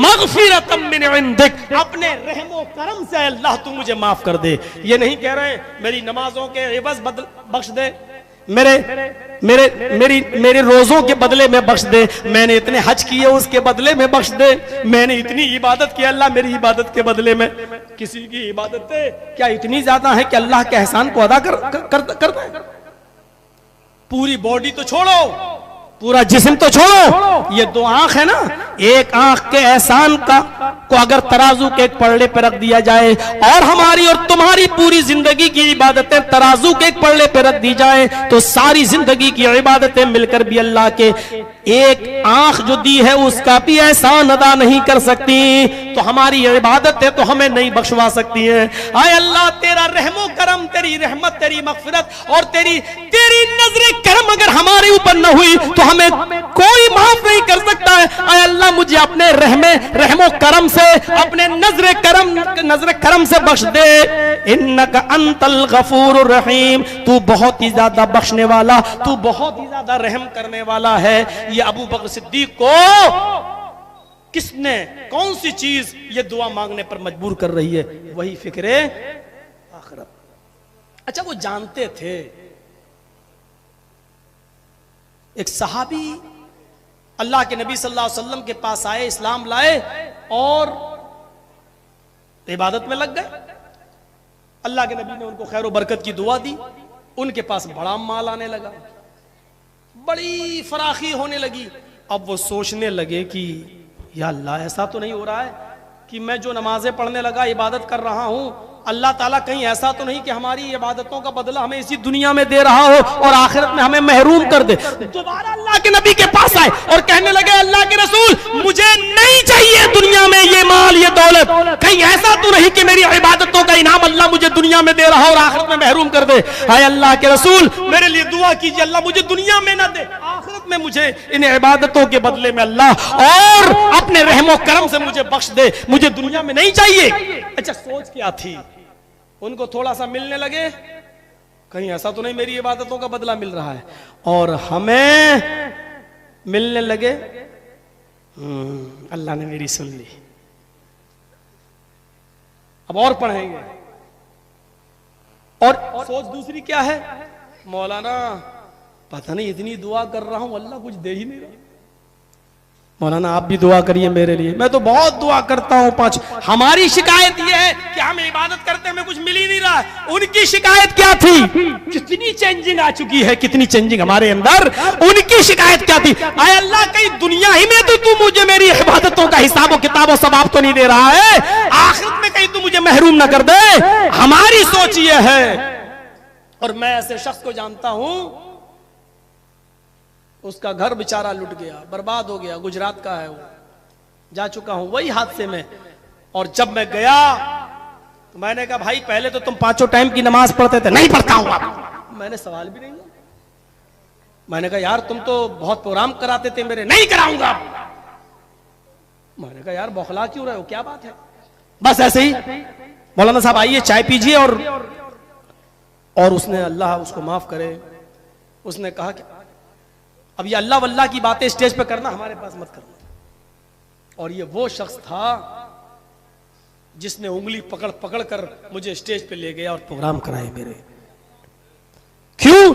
मग़फ़िरतम मिन इंदिक, अपने रहमो करम से अल्लाह तू मुझे माफ कर दे। ये नहीं कह रहे मेरी नमाजों के एवज बख्श दे, मेरे रोजों के बदले में बख्श दे, मैंने इतने हज किए उसके बदले में बख्श दे, मैंने इतनी इबादत की अल्लाह मेरी इबादत के बदले में। किसी की इबादतें क्या इतनी ज्यादा है कि अल्लाह के एहसान को अदा कर दे? पूरी बॉडी तो छोड़ो, पूरा जिस्म तो छोड़ो, ये 2 आंख है ना, एक आंख के एहसान को अगर तराजू के एक पलड़े पर रख दिया जाए और हमारी और तुम्हारी पूरी जिंदगी की इबादतें तराजू के एक पलड़े पर रख दी जाए तो सारी जिंदगी की इबादतें मिलकर भी अल्लाह के एक आंख जो दी है उसका भी एहसान अदा नहीं कर सकती। तो हमारी इबादतें तो हमें नहीं बख्शवा सकती हैं। आए अल्लाह तेरा रहमो करम, तेरी रहमत, तेरी मग़फ़िरत और तेरी नजरे करम अगर हमारे ऊपर न हुई तो हमें कोई माफ नहीं कर सकता है। आए अल्लाह मुझे अपने रहमो करम से, अपने नजरे करम से बख्श दे। इन्नका अंतल गफूरुर रहीम, तू बहुत ही ज्यादा बख्शने वाला, तू बहुत ही ज्यादा रहम करने वाला है। ये अबू बकर सिद्दीक को किसने, कौन सी चीज ये दुआ मांगने पर मजबूर कर रही है? वही फिक्रे आखिरत। अच्छा, वो जानते थे, एक सहाबी अल्लाह के नबी सल्लल्लाहु अलैहि वसल्लम के पास आए, इस्लाम लाए और इबादत में लग गए। अल्लाह के नबी ने उनको खैर बरकत की दुआ दी, उनके पास बड़ा माल आने लगा, बड़ी फराखी होने लगी। अब वो सोचने लगे कि या अल्लाह ऐसा तो नहीं हो रहा है कि मैं जो नमाजें पढ़ने लगा, इबादत कर रहा हूं, अल्लाह ताला कहीं ऐसा तो नहीं कि हमारी इबादतों का बदला हमें इसी दुनिया में दे रहा हो और आखिरत में हमें महरूम कर दे। दोबारा अल्लाह के नबी के पास आए और कहने लगे अल्लाह के रसूल मुझे नहीं चाहिए दुनिया में ये माल, ये दौलत, कहीं ऐसा तो नहीं कि मेरी इबादतों का इनाम अल्लाह मुझे दुनिया में दे रहा हो और आखिरत में महरूम कर दे। हाय अल्लाह के रसूल मेरे लिए दुआ कीजिए, अल्लाह मुझे दुनिया में ना दे, आखिरत में मुझे इन इबादतों के बदले में अल्लाह और अपने रहमो करम से मुझे बख्श दे, मुझे दुनिया में नहीं चाहिए। अच्छा, सोच क्या थी? उनको थोड़ा सा मिलने लगे, कहीं ऐसा तो नहीं मेरी इबादतों का बदला मिल रहा है, और हमें मिलने लगे अल्लाह ने मेरी सुन ली, अब और पढ़ेंगे। और सोच दूसरी क्या है? मौलाना पता नहीं इतनी दुआ कर रहा हूं अल्लाह कुछ दे ही नहीं रहा। मौलाना आप भी दुआ करिए मेरे लिए, मैं तो बहुत दुआ करता हूं 5। हमारी शिकायत यह है कि हम इबादत करते हमें कुछ मिल ही नहीं रहा। उनकी शिकायत क्या थी? कितनी चेंजिंग आ चुकी है, कितनी चेंजिंग हमारे अंदर। उनकी शिकायत क्या थी? आए अल्लाह कहीं दुनिया ही में तो तू मुझे मेरी इबादतों का हिसाब और किताब और सवाब तो नहीं दे रहा है, आखिरत में कहीं तू मुझे महरूम ना कर दे। हमारी सोच ये है। और मैं ऐसे शख्स को जानता हूं, उसका घर बेचारा लुट गया, बर्बाद हो गया, गुजरात का है, वो जा चुका हूं वही हादसे में। और जब मैं गया तो मैंने कहा भाई पहले तो तुम 5 टाइम की नमाज पढ़ते थे। नहीं पढ़ता हूं अब। मैंने सवाल भी नहीं किया। मैंने कहा यार तुम तो बहुत प्रोग्राम कराते थे मेरे। नहीं कराऊंगा अब। मैंने कहा यार बौखला क्यों रहे हो, क्या बात है? बस ऐसे ही मौलाना साहब आइए चाय पीजिए। और उसने, अल्लाह उसको माफ करे, उसने कहा कि अब ये अल्लाह वल्लाह की बातें स्टेज पे करना हमारे पास मत करना। और ये वो शख्स था जिसने उंगली पकड़ पकड़ कर मुझे स्टेज पे ले गया और प्रोग्राम कराए मेरे। क्यों?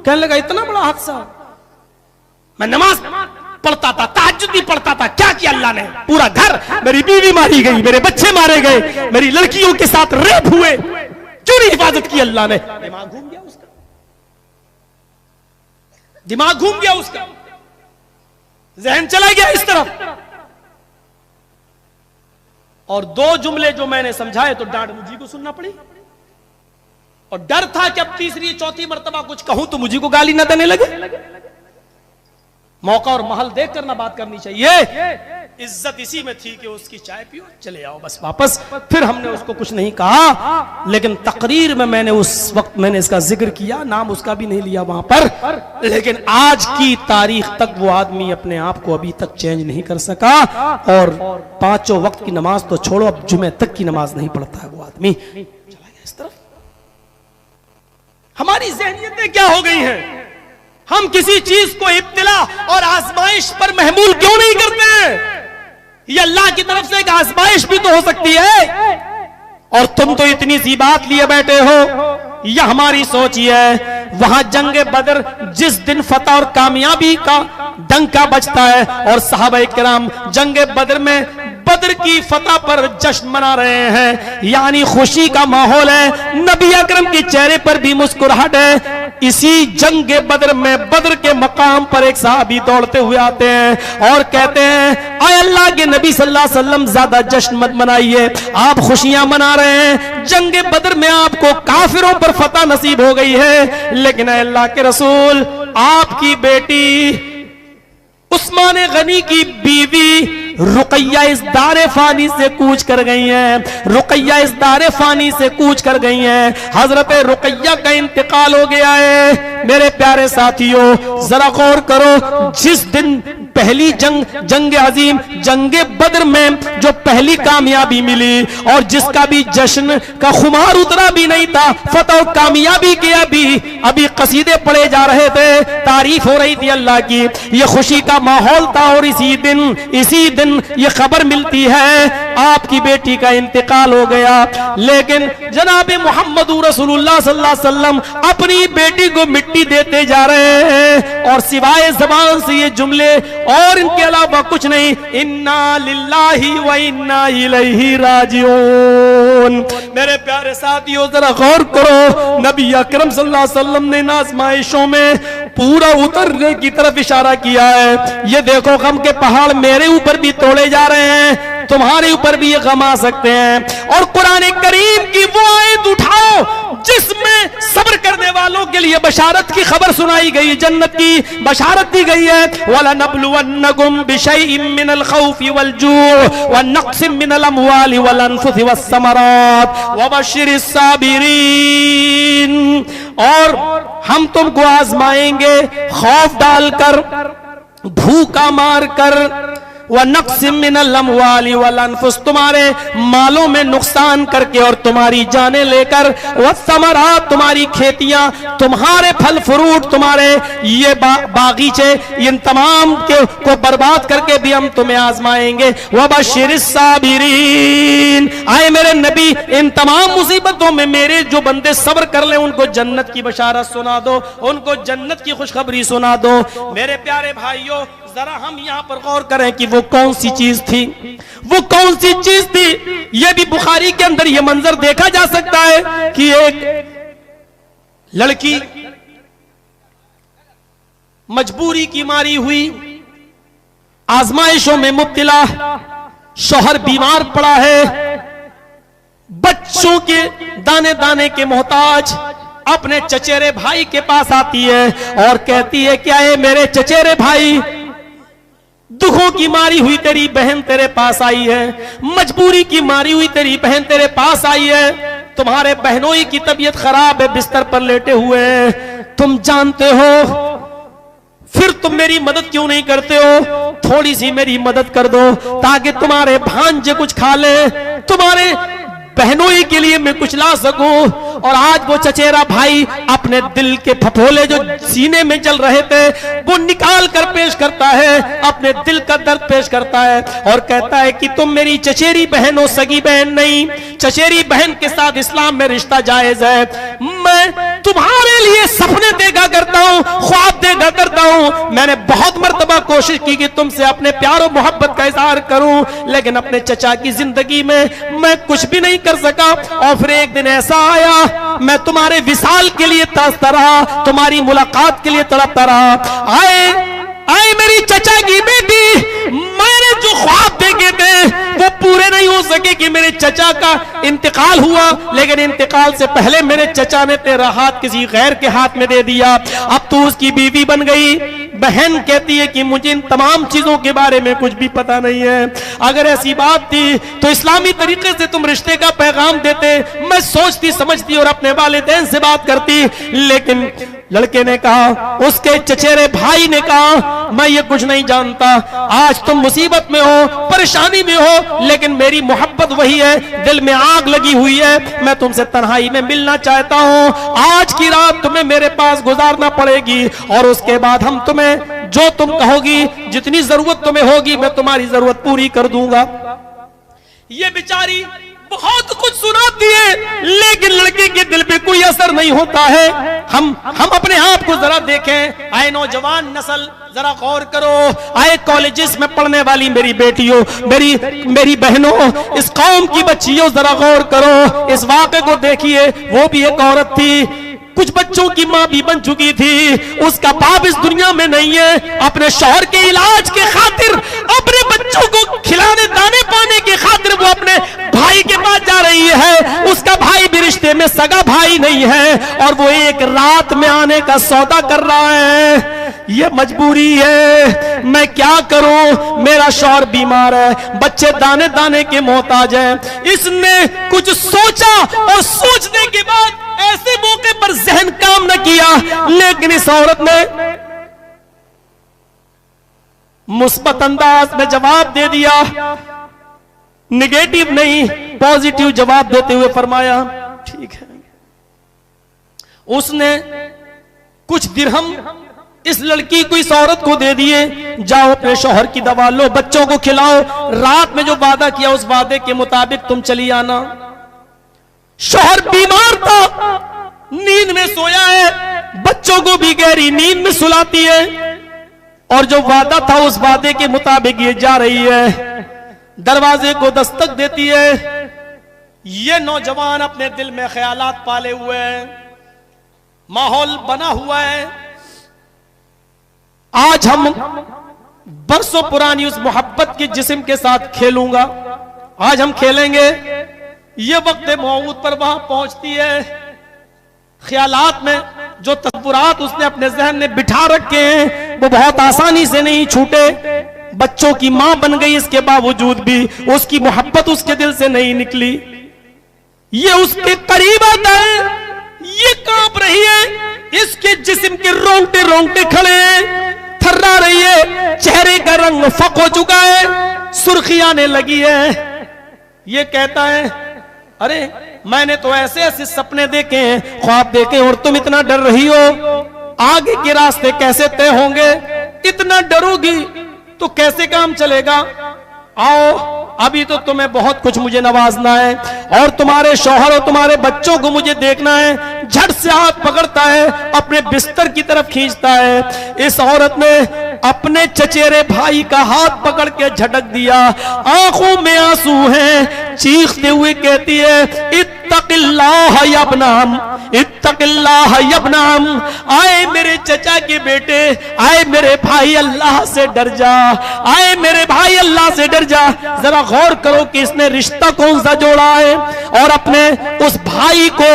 कहने लगा इतना बड़ा हादसा, मैं नमाज पढ़ता था, तहज्जुद भी पढ़ता था, क्या किया अल्लाह ने? पूरा घर, मेरी बीवी मारी गई, मेरे बच्चे मारे गए, मेरी लड़कियों के साथ रेप हुए, क्यों नहीं हिफाजत की अल्लाह ने? दिमाग घूम गया उसका, दिमाग घूम गया उसका, जहन चला गया इस तरफ। और 2 जुमले जो मैंने समझाए तो डांट मुझी को सुनना पड़ी। और डर था कि अब तीसरी चौथी मर्तबा कुछ कहूं तो मुझी को गाली न देने लगे। मौका और महल देख कर ना बात करनी चाहिए। इज्जत इसी में थी कि उसकी चाय पियो चले आओ बस वापस। फिर हमने उसको कुछ नहीं कहा, लेकिन तकरीर में मैंने उस वक्त मैंने इसका जिक्र किया, नाम उसका भी नहीं लिया वहां पर। लेकिन आज की तारीख तक वो आदमी अपने आप को अभी तक चेंज नहीं कर सका। और 5 वक्त की नमाज तो छोड़ो, अब जुमे तक की नमाज नहीं पढ़ता है वो आदमी। चला गया इस तरफ। हमारी ज़हनियतें क्या हो गई हैं? हम किसी चीज को इब्तिला और आजमाइश पर महमूल क्यों नहीं करते हैं? ये अल्लाह की तरफ से एक आजमाइश भी तो हो सकती है। और तुम तो इतनी सी बात लिए बैठे हो। यह हमारी सोच ही है। वहां जंग बदर जिस दिन फतह और कामयाबी का डंका बजता है और सहाबा किराम जंग बदर में बदर की फतह पर जश्न मना रहे हैं, यानी खुशी का माहौल है। नबी अकरम के चेहरे पर भी मुस्कुराहट है। इसी जंग बदर में बदर के मकाम पर एक सहाबी दौड़ते हुए आते हैं और कहते हैं, आए अल्लाह के नबी सल्लल्लाहु अलैहि वसल्लम, ज्यादा जश्न मत मनाइए, आप खुशियां मना रहे हैं। जंग बदर में आपको काफिरों पर फतह नसीब हो गई है, लेकिन अल्लाह के रसूल, आपकी बेटी उस्मान गनी की बीवी रुकैया इस दारे फानी से कूच कर गई हैं। रुकैया इस दारे फानी से कूच कर गई हैं। हजरत रुकैया का इंतकाल हो गया है। मेरे प्यारे साथियों, जरा गौर करो, जिस दिन पहली जंग अजीम जंग बदर में जो पहली कामयाबी मिली और जिसका भी जश्न का खुमार उतरा भी नहीं था, फतह और कामयाबी के अभी कसीदे पढ़े जा रहे थे, तारीफ हो रही थी अल्लाह की, ये खुशी का माहौल था। और इसी दिन ये खबर मिलती है आपकी बेटी का इंतकाल हो गया। लेकिन जनाब मोहम्मद रसूलुल्लाह सल्लल्लाहु अलैहि वसल्लम अपनी बेटी को मिट्टी देते जा रहे हैं और सिवाय ज़बान से ये जुमले और इनके अलावा कुछ नहीं, इन्ना लिल्लाहि व इन्ना इलैहि राजिऊन। मेरे प्यारे साथियों, जरा गौर करो, नबी अकरम सल्लल्लाहु अलैहि वसल्लम ने इन आज़माइशों में पूरा उतरने की तरफ इशारा किया है। ये देखो, गम के पहाड़ मेरे ऊपर भी तोड़े जा रहे हैं, तुम्हारे ऊपर भी ये गम आ सकते हैं। और कुरान करीम की वो आयत उठाओ जिसमें सब्र करने वालों के लिए बशारत की खबर सुनाई गई, जन्नत की बशारत दी गई है। वलनब्लुवन्नकुम बिशैइन मिनल खौफि वल जूअ व नक्सिम मिनल अमवालि वल अनफुसि वस समरात वबश्शिरिस साबिरीन। और हम तुमको आजमाएंगे खौफ डालकर, भूखा मारकर, वह नक्सिम मिनल अमवालि वल अनफुस, तुम्हारे मालों में नुकसान करके और तुम्हारी जाने लेकर, वह समरात, तुम्हारी खेतियां, तुम्हारे फल फ्रूट, तुम्हारे ये बागीचे, इन तमाम को बर्बाद करके भी हम तुम्हें आजमाएंगे। वह बशिरिस साबिरीन, आए मेरे नबी, इन तमाम मुसीबतों में मेरे जो बंदे सब्र कर ले उनको जन्नत की बशारत सुना दो, उनको जन्नत की खुशखबरी सुना दो। मेरे प्यारे भाइयों, जरा हम यहाँ पर गौर करें कि वो कौन सी चीज थी, वो कौन सी चीज थी। ये भी बुखारी के अंदर ये मंजर देखा जा सकता है कि एक लड़की मजबूरी की मारी हुई, आजमाइशों में मुब्तला, शौहर बीमार पड़ा है, बच्चों के दाने दाने के मोहताज, अपने चचेरे भाई के पास आती है और कहती है, क्या है मेरे चचेरे भाई, दुखों की मारी हुई तेरी बहन तेरे पास आई है, मजबूरी की मारी हुई तेरी बहन तेरे पास आई है, तुम्हारे बहनोई की तबीयत खराब है, बिस्तर पर लेटे हुए हैं, तुम जानते हो, फिर तुम मेरी मदद क्यों नहीं करते हो? थोड़ी सी मेरी मदद कर दो ताकि तुम्हारे भांजे कुछ खा ले, तुम्हारे बहनोई के लिए मैं कुछ ला सकूं। और आज वो चचेरा भाई अपने दिल के फफोले जो सीने में चल रहे थे वो निकाल कर पेश करता है, अपने दिल का दर्द पेश करता है और कहता है कि तुम मेरी चचेरी बहन हो, सगी बहन नहीं। चचेरी बहन के साथ इस्लाम में रिश्ता जायज है। मैं तुम्हारे लिए सपने देखा करता हूं, ख्वाब देखा करता हूं। मैंने बहुत मर्तबा कोशिश की कि तुमसे अपने प्यार और मोहब्बत का इजहार करूं, लेकिन अपने चचा की जिंदगी में मैं कुछ भी नहीं कर सका। और फिर एक दिन ऐसा आया, मैं तुम्हारे विसाल के लिए तरसता रहा, तुम्हारी मुलाकात के लिए तड़पता रहा। आए मेरी चचा की बेटी, मैंने जो ख्वाब देखे थे वो पूरे नहीं हो सके कि मेरे चचा का इंतकाल हुआ, लेकिन इंतकाल से पहले मेरे चचा ने तेरा हाथ किसी गैर के हाथ में दे दिया, अब तू उसकी बीवी बन गई। बहन कहती है कि मुझे इन तमाम चीजों के बारे में कुछ भी पता नहीं है। अगर ऐसी बात थी तो इस्लामी तरीके से तुम रिश्ते का पैगाम देते, मैं सोचती समझती और अपने वालिदैन से बात करती। लेकिन लड़के ने कहा, उसके चचेरे भाई ने कहा, मैं ये कुछ नहीं जानता, आज तुम मुसीबत में हो, परेशानी में हो, लेकिन मेरी मोहब्बत वही है, दिल में आग लगी हुई है, मैं तुमसे तन्हाई में मिलना चाहता हूं। आज की रात तुम्हें मेरे पास गुजारना पड़ेगी और उसके बाद हम तुम्हें जो तुम कहोगी, जितनी जरूरत तुम्हें होगी मैं तुम्हारी जरूरत पूरी कर दूंगा। ये बेचारी बहुत कुछ सुनाती है, लेकिन लड़के के दिल पे कोई असर नहीं होता है। हम अपने आप को जरा देखें। आए नौजवान नस्ल, जरा गौर करो। आए कॉलेजेस में पढ़ने वाली मेरी बेटियों, मेरी बहनों, इस कौम की बच्चियों, जरा गौर करो। इस वाक़े को देखिए। वो भी एक औरत थी, कुछ बच्चों की मां भी बन चुकी थी, उसका बाप इस दुनिया में नहीं है। अपने शौहर के इलाज के खातिर, अपने बच्चों को खिलाने दाने पाने के खातिर वो अपने भाई के पास जा रही है। उसका भाई भी रिश्ते में सगा भाई नहीं है, और वो एक रात में आने का सौदा कर रहा है। ये मजबूरी है, मैं क्या करूं, मेरा शौहर बीमार है, बच्चे दाने दाने के मोहताज हैं। इसने कुछ सोचा, और सोचने के बाद ऐसे मौके पर जहन काम न किया, लेकिन इस औरत ने मुस्बत अंदाज में जवाब दे दिया। निगेटिव नहीं, पॉजिटिव जवाब देते हुए फरमाया, ठीक है। उसने कुछ दिरहम इस लड़की को, इस औरत को दे दिए। जाओ अपने शौहर की दवा लो, बच्चों को खिलाओ, रात में जो वादा किया उस वादे के मुताबिक तुम चली आना। शौहर बीमार था, नींद में सोया है, बच्चों को भी गहरी नींद में सुलाती है, और जो वादा था उस वादे के मुताबिक ये जा रही है। दरवाजे को दस्तक देती है। ये नौजवान अपने दिल में ख्यालात पाले हुए हैं, माहौल बना हुआ है। आज हम बरसों पुरानी उस मोहब्बत के जिस्म के साथ खेलूंगा, आज हम खेलेंगे। ये वक्त मौऊद पर वहां पहुंचती है। ख्यालात में जो तस्वुरात उसने अपने जहन में बिठा रखे हैं वो बहुत आसानी से नहीं छूटे। बच्चों की मां बन गई, इसके बावजूद भी उसकी मोहब्बत उसके दिल से नहीं निकली। ये उसके करीब आता है, ये कांप रही है, इसके जिस्म के रोंगटे रोंगटे खड़े हैं, थर्रा रही है, चेहरे का रंग फक हो चुका है, सुर्खी आने लगी है। ये कहता है, अरे मैंने तो ऐसे ऐसे सपने देखे हैं, ख्वाब देखे, और तुम इतना डर रही हो, आगे के रास्ते कैसे तय होंगे? इतना डरोगी तो कैसे काम चलेगा? आओ, अभी तो तुम्हें बहुत कुछ मुझे नवाजना है, और तुम्हारे शौहर और तुम्हारे बच्चों को मुझे देखना है। झट से हाथ पकड़ता है, अपने बिस्तर की तरफ खींचता है। इस औरत ने अपने चचेरे भाई का हाथ पकड़ के झटक दिया, आंखों में आंसू हैं, चीखते हुए कहती है, इत्तक़िल्लाह या इब्नाम, इत्तक़िल्लाह या इब्नाम। आए मेरे चचा के बेटे, आए मेरे भाई, अल्लाह से डर जा, आए मेरे भाई, अल्लाह से डर जा। जरा गौर करो कि इसने रिश्ता कौन सा जोड़ा है, और अपने उस भाई को,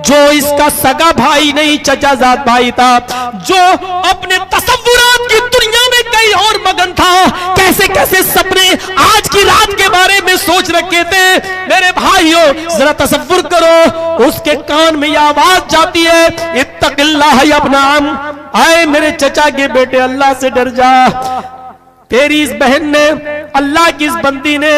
जो इसका सगा भाई नहीं, चचाजाद भाई था, जो अपने तसव्वुरात की दुनिया में कहीं और मगन था, कैसे कैसे सपने आज की रात के बारे में सोच रखे थे। मेरे भाइयों, जरा तसव्वुर करो, उसके कान में यह आवाज जाती है, इत्तक़िल्लाह या इब्नाम, आए मेरे चचा के बेटे, अल्लाह से डर जा। तेरी इस बहन ने, अल्लाह की इस बंदी ने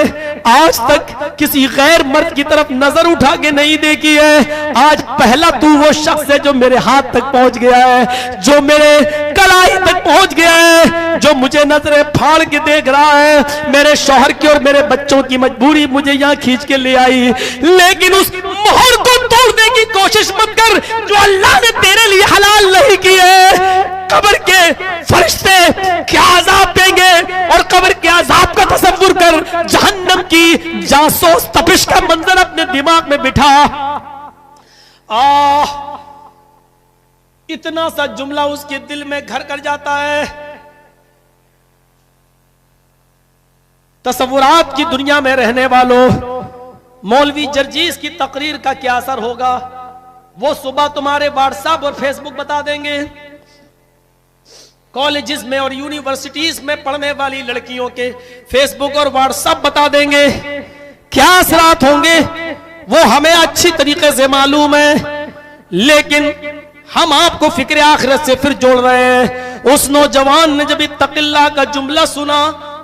आज तक किसी गैर मर्द की तरफ नजर उठा के नहीं देखी है। आज पहला तू वो शख्स है जो मेरे हाथ तक पहुंच गया है, जो मेरे कलाई तक पहुंच गया है, जो मुझे नजरें फाड़ के देख रहा है। मेरे शौहर की और मेरे बच्चों की मजबूरी मुझे यहाँ खींच के ले आई, लेकिन उस मोहर को तोड़ने की कोशिश मत कर जो अल्लाह ने तेरे लिए हलाल नहीं की है। कब्र के फरिश्ते क्या अजाब देंगे, और कब्र के अजाब का तसव्वुर कर, जहन्नम की जासूस तपिश का मंजर अपने दिमाग में बिठा। इतना सा जुमला उसके दिल में घर कर जाता है। तसव्वुरात की दुनिया में रहने वालों, मौलवी जर्जीस की तकरीर का क्या असर होगा वो सुबह तुम्हारे व्हाट्सएप और फेसबुक बता देंगे। कॉलेजेस में और यूनिवर्सिटीज में पढ़ने वाली लड़कियों के फेसबुक और व्हाट्सएप बता देंगे। क्या असरात होंगे वो हमें अच्छी तरीके से मालूम है, लेकिन हम आपको फिक्र आखिरत से फिर जोड़ रहे हैं। उस नौजवान ने जब इत्तक़िल्लाह का जुमला सुना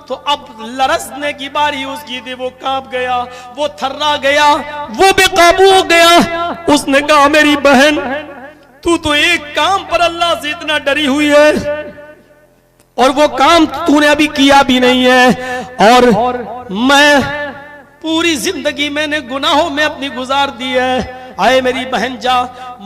तो अब लरसने की बारी उसकी थी। वो कांप गया, वो थर्रा गया, वो बेकाबू हो गया। उसने कहा, मेरी बहन, तू तो एक काम पर अल्लाह से इतना डरी हुई है, और वो काम तूने अभी किया भी नहीं है, और मैं पूरी जिंदगी मैंने गुनाहों में अपनी गुजार दी है। आए मेरी बहन जा,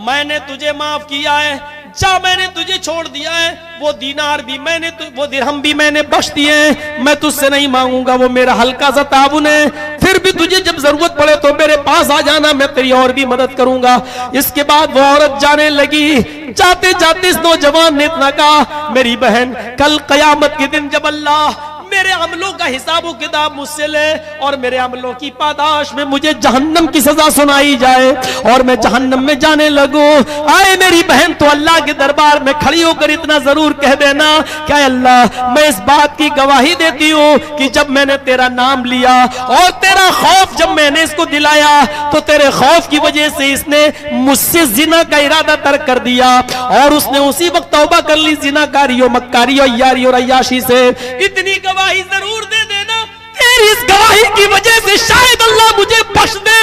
मैंने तुझे माफ किया है, जा मैंने तुझे छोड़ दिया है, वो दीनार भी मैंने वो दिरहम भी मैंने बख्श दिए हैं, मैं तुझसे नहीं मांगूंगा, वो मेरा हल्का सा ताउन है। फिर भी तुझे जब जरूरत पड़े तो मेरे पास आ जाना, मैं तेरी और भी मदद करूंगा। इसके बाद वो औरत जाने लगी। जाते जाते इस नौजवान ने इतना कहा, मेरी बहन कल कयामत के दिन जब अल्लाह मेरे अमलों का हिसाब किताब मुझसे ले और मेरे अमलों की पादाश में मुझे जहन्नम की सजा सुनाई जाए और मैं जहन्नम में जाने लगूं, आए मेरी बहन तो अल्लाह के दरबार में खड़ी होकर इतना जरूर कह देना, क्या अल्लाह मैं इस बात की गवाही देती हूँ कि जब मैंने तेरा नाम लिया और तेरा खौफ जब मैंने इसको दिलाया तो तेरे खौफ की वजह से इसने मुझसे जिना का इरादा तर्क कर दिया और उसने उसी वक्त तौबा कर ली जिनाकारियों मक्कारियों यारी और अय्याशी से। इतनी गवाही जरूर दे देना, तेरी इस गवाही की वजह से शायद अल्लाह मुझे बख्श दे।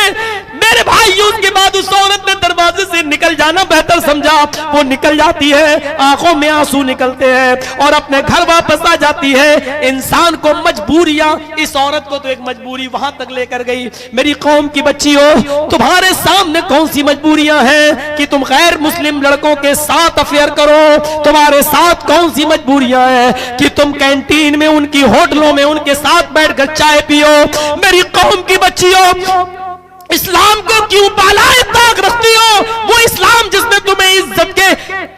मेरे भाई उसके बाद उस औरत ने दरवाजे से निकल जाना बेहतर समझा। वो निकल जाती है, आंखों में आंसू निकलते हैं और अपने घर वापस आ जाती है। इंसान को मजबूरियां, इस औरत को तो एक मजबूरी वहां तक लेकर गई। मेरी कौम की बच्ची हो, तुम्हारे सामने कौन सी मजबूरियां हैं कि तुम गैर मुस्लिम लड़कों के साथ अफेयर करो? तुम्हारे साथ कौन सी मजबूरियां हैं कि तुम कैंटीन में उनकी होटलों में उनके साथ बैठकर चाय पियो? मेरी कौम की बच्ची हो, इस्लाम को क्यों पालाए ताक रखती हो? वो इस्लाम जिसने तुम्हें इज्जत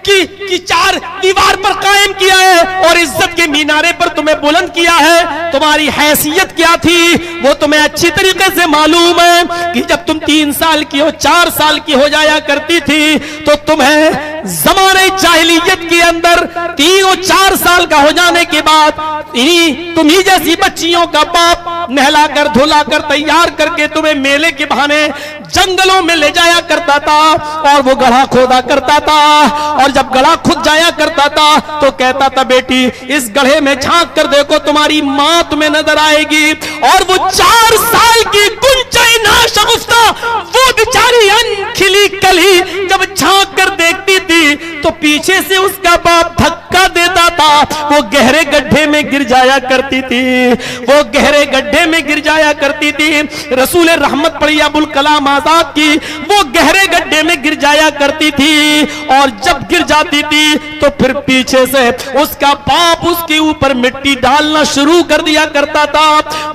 की चार दीवार पर कायम किया है और इज्जत के मीनारे पर तुम्हें बुलंद किया है, तुम्हारी हैसियत क्या थी वो तुम्हें अच्छी तरीके से मालूम है कि जब तुम 3 साल की हो 4 साल की हो जाया करती थी तो तुम्हें ज़माने जाहिलियत के अंदर 3 और 4 साल का हो जाने के बाद तुम्ही जैसी बच्चियों का बाप नहलाकर धुलाकर तैयार करके तुम्हें मेले के बहाने जंगलों में ले जाया करता था और वो गड्ढा खोदा करता था और जब गड्ढा खुद जाया करता था तो कहता था बेटी इस गड्ढे में झांक कर देखो तुम्हारी मां तुम्हें नजर आएगी। और वो 4 साल की गुंजाई नाशगुफ्ता वो बेचारी अनखिली कली जब झांक कर देखती थी तो पीछे से उसका बाप धक्का देता था, वो गहरे गड्ढे में गिर जाया करती थी, वो गहरे गड्ढे में गिर जाया करती थी। रसूल रहमत पड़ी अबुल कलाम आजाद की, वो गहरे गड्ढे में गिर जाया करती थी और जब गिर जाती थी तो फिर पीछे से उसका बाप उसके ऊपर मिट्टी डालना शुरू कर दिया करता था।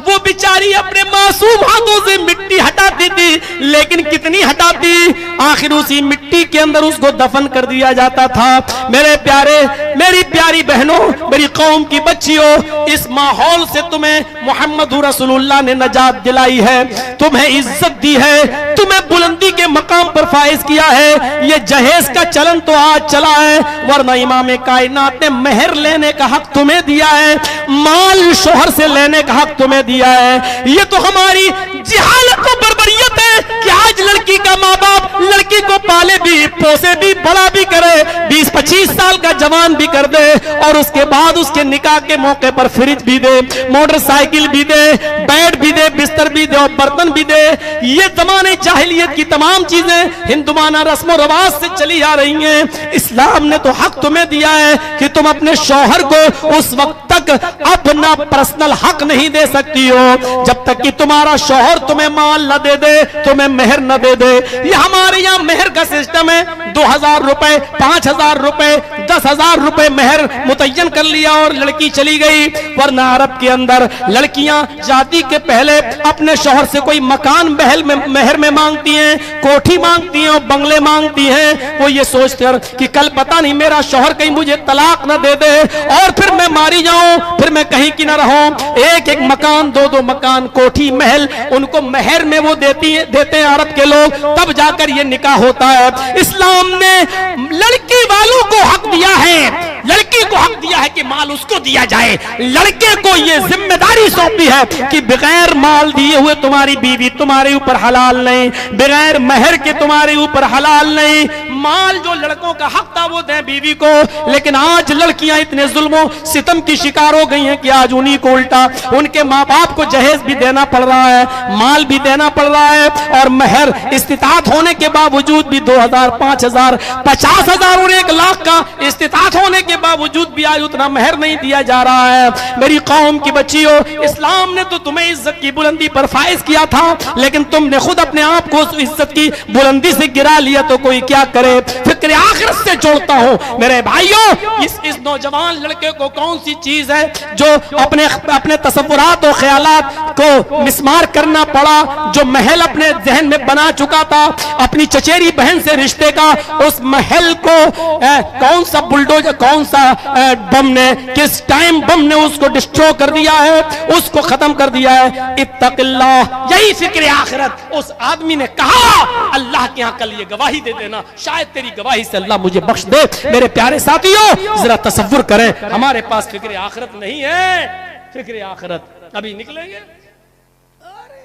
वो बेचारी अपने मासूम हाथों से मिट्टी हटाती थी, लेकिन कितनी हटाती, आखिर उसी मिट्टी के अंदर उसको दफन कर दिया जाता था। मेरे प्यारे, मेरी प्यारी बहनों, मेरी कौम की बच्चियों, इस माहौल से तुम्हें मोहम्मद रसूलुल्लाह ने नजात दिलाई है, तुम्हें इज्जत दी है, तुम्हें बुलंदी के मकाम पर फाइज किया है। ये जहेज का चलन तो आज चला है, वरना इमाम कायनात ने मेहर लेने का हक तुम्हें दिया है, माल शोहर से लेने का हक तुम्हें दिया है। ये तो हमारी जिहालत को बर्बरियत है कि आज लड़की का माँ बाप लड़की को पाले भी, पोसे भी, बड़ा भी करे, 20-25 साल का जवान भी कर दे और उसके बाद उसके निकाह के मौके पर फ्रिज भी दे, मोटरसाइकिल भी दे, बेड भी दे, बिस्तर भी दे और बर्तन भी दे। ये जमाने जाहिलियत की तमाम चीजें हिंदुमाना रस्म और रवाज से चली आ रही हैं। इस्लाम ने तो हक तुम्हें दिया है कि तुम अपने शौहर को उस वक्त तक अपना पर्सनल हक नहीं दे सकती हो जब तक कि तुम्हारा शौहर तुम्हें माल न दे दे, तुम्हें मेहर न दे दे। ये हमारे यहाँ मेहर का सिस्टम है, 2000 रुपए, 5000 रुपए, 10,000 रुपए मेहर मुतय्यन कर लिया और लड़की चली गई। वरना अरब के अंदर लड़कियां शादी के पहले अपने शौहर से कोई मकान मेहर में मांगती हैं, कोठी मांगती हैं और बंगले मांगती हैं। वो ये सोचकर कि कल पता नहीं मेरा शौहर कहीं मुझे तलाक न दे दे और फिर मैं मारी जाऊं, फिर मैं कहीं की न रहूं। एक एक मकान, 2-2 मकान, कोठी, महल उनको मेहर में वो देते हैं अरब के लोग, तब जाकर ये निकाह होता है। इस्लाम ने लड़की वालों को हक दिया है, लड़की को हक दिया है कि माल उसको दिया जाए। लड़के को ये जिम्मेदारी सौंपी है कि बगैर माल दिए हुए तुम्हारी बीवी तुम्हारे ऊपर हलाल नहीं, बगैर मेहर के तुम्हारे ऊपर हलाल नहीं। माल जो लड़कों का हक था वो दें बीवी को, लेकिन आज लड़कियां इतने जुल्मों सितम की शिकार हो गई हैं कि आज उन्हीं को उल्टा उनके माँ बाप को जहेज भी देना पड़ रहा है, माल भी देना पड़ रहा है और मेहर इस्तिताअत होने के बावजूद भी 2000, 5000, 50,000 और 1 लाख का इस्तिताअत होने के बावजूद भी आज उतना मेहर नहीं दिया जा रहा है। मेरी कौम की बच्चियों, इस्लाम ने तो तुम्हें इज्जत की बुलंदी पर फाइज किया था, लेकिन तुमने खुद अपने आप को उस इज्जत की बुलंदी से गिरा लिया, तो कोई क्या करे। फिक्र आखिरत से जोड़ता हूं मेरे भाइयों, इस नौजवान लड़के को कौन सी चीज है जो अपने तसव्वुरात और ख्यालात को मिसमार करना पड़ा, जो महल अपने जहन में बना चुका था अपनी चचेरी बहन से रिश्ते का, उस महल को कौन सा बुलडोजर, कौन सा बम ने, किस टाइम बम ने उसको डिस्ट्रॉय कर दिया है, उसको खत्म कर दिया है। इत्तक़िल्लाह, यही फिक्र आखिरत उस आदमी ने कहा। अल्लाह के यहाँ कल ये गवाही दे देना, शायद तेरी गवाही से अल्लाह मुझे बख्श दे। मेरे प्यारे साथियों, जरा तसव्वुर करें, हमारे पास फिक्र आखिरत नहीं है। फिक्र आखिरत अभी निकलेंगे, अरे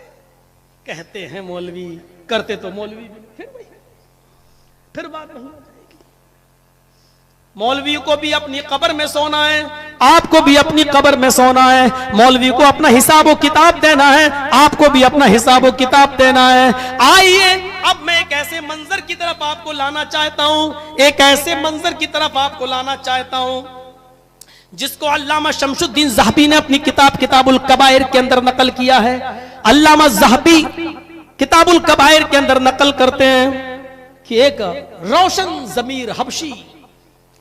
कहते हैं मौलवी, करते तो मौलवी भी, फिर बात नहीं हो जाएगी। मौलवी को भी अपनी कब्र में सोना है, आपको भी अपनी कब्र में सोना है। मौलवी को अपना हिसाब व किताब देना है, आपको भी अपना हिसाब व किताब देना है। आइए अब मैं एक ऐसे मंजर की तरफ आपको लाना चाहता हूं, एक ऐसे मंजर की तरफ आपको लाना चाहता हूं जिसको अल्लामा शमसुद्दीन ज़हबी ने अपनी किताब किताबुल कबाइर के अंदर नकल किया है। अल्लामा ज़हबी किताबुल कबाइर के अंदर नकल करते हैं कि एक रोशन ज़मीर हबशी,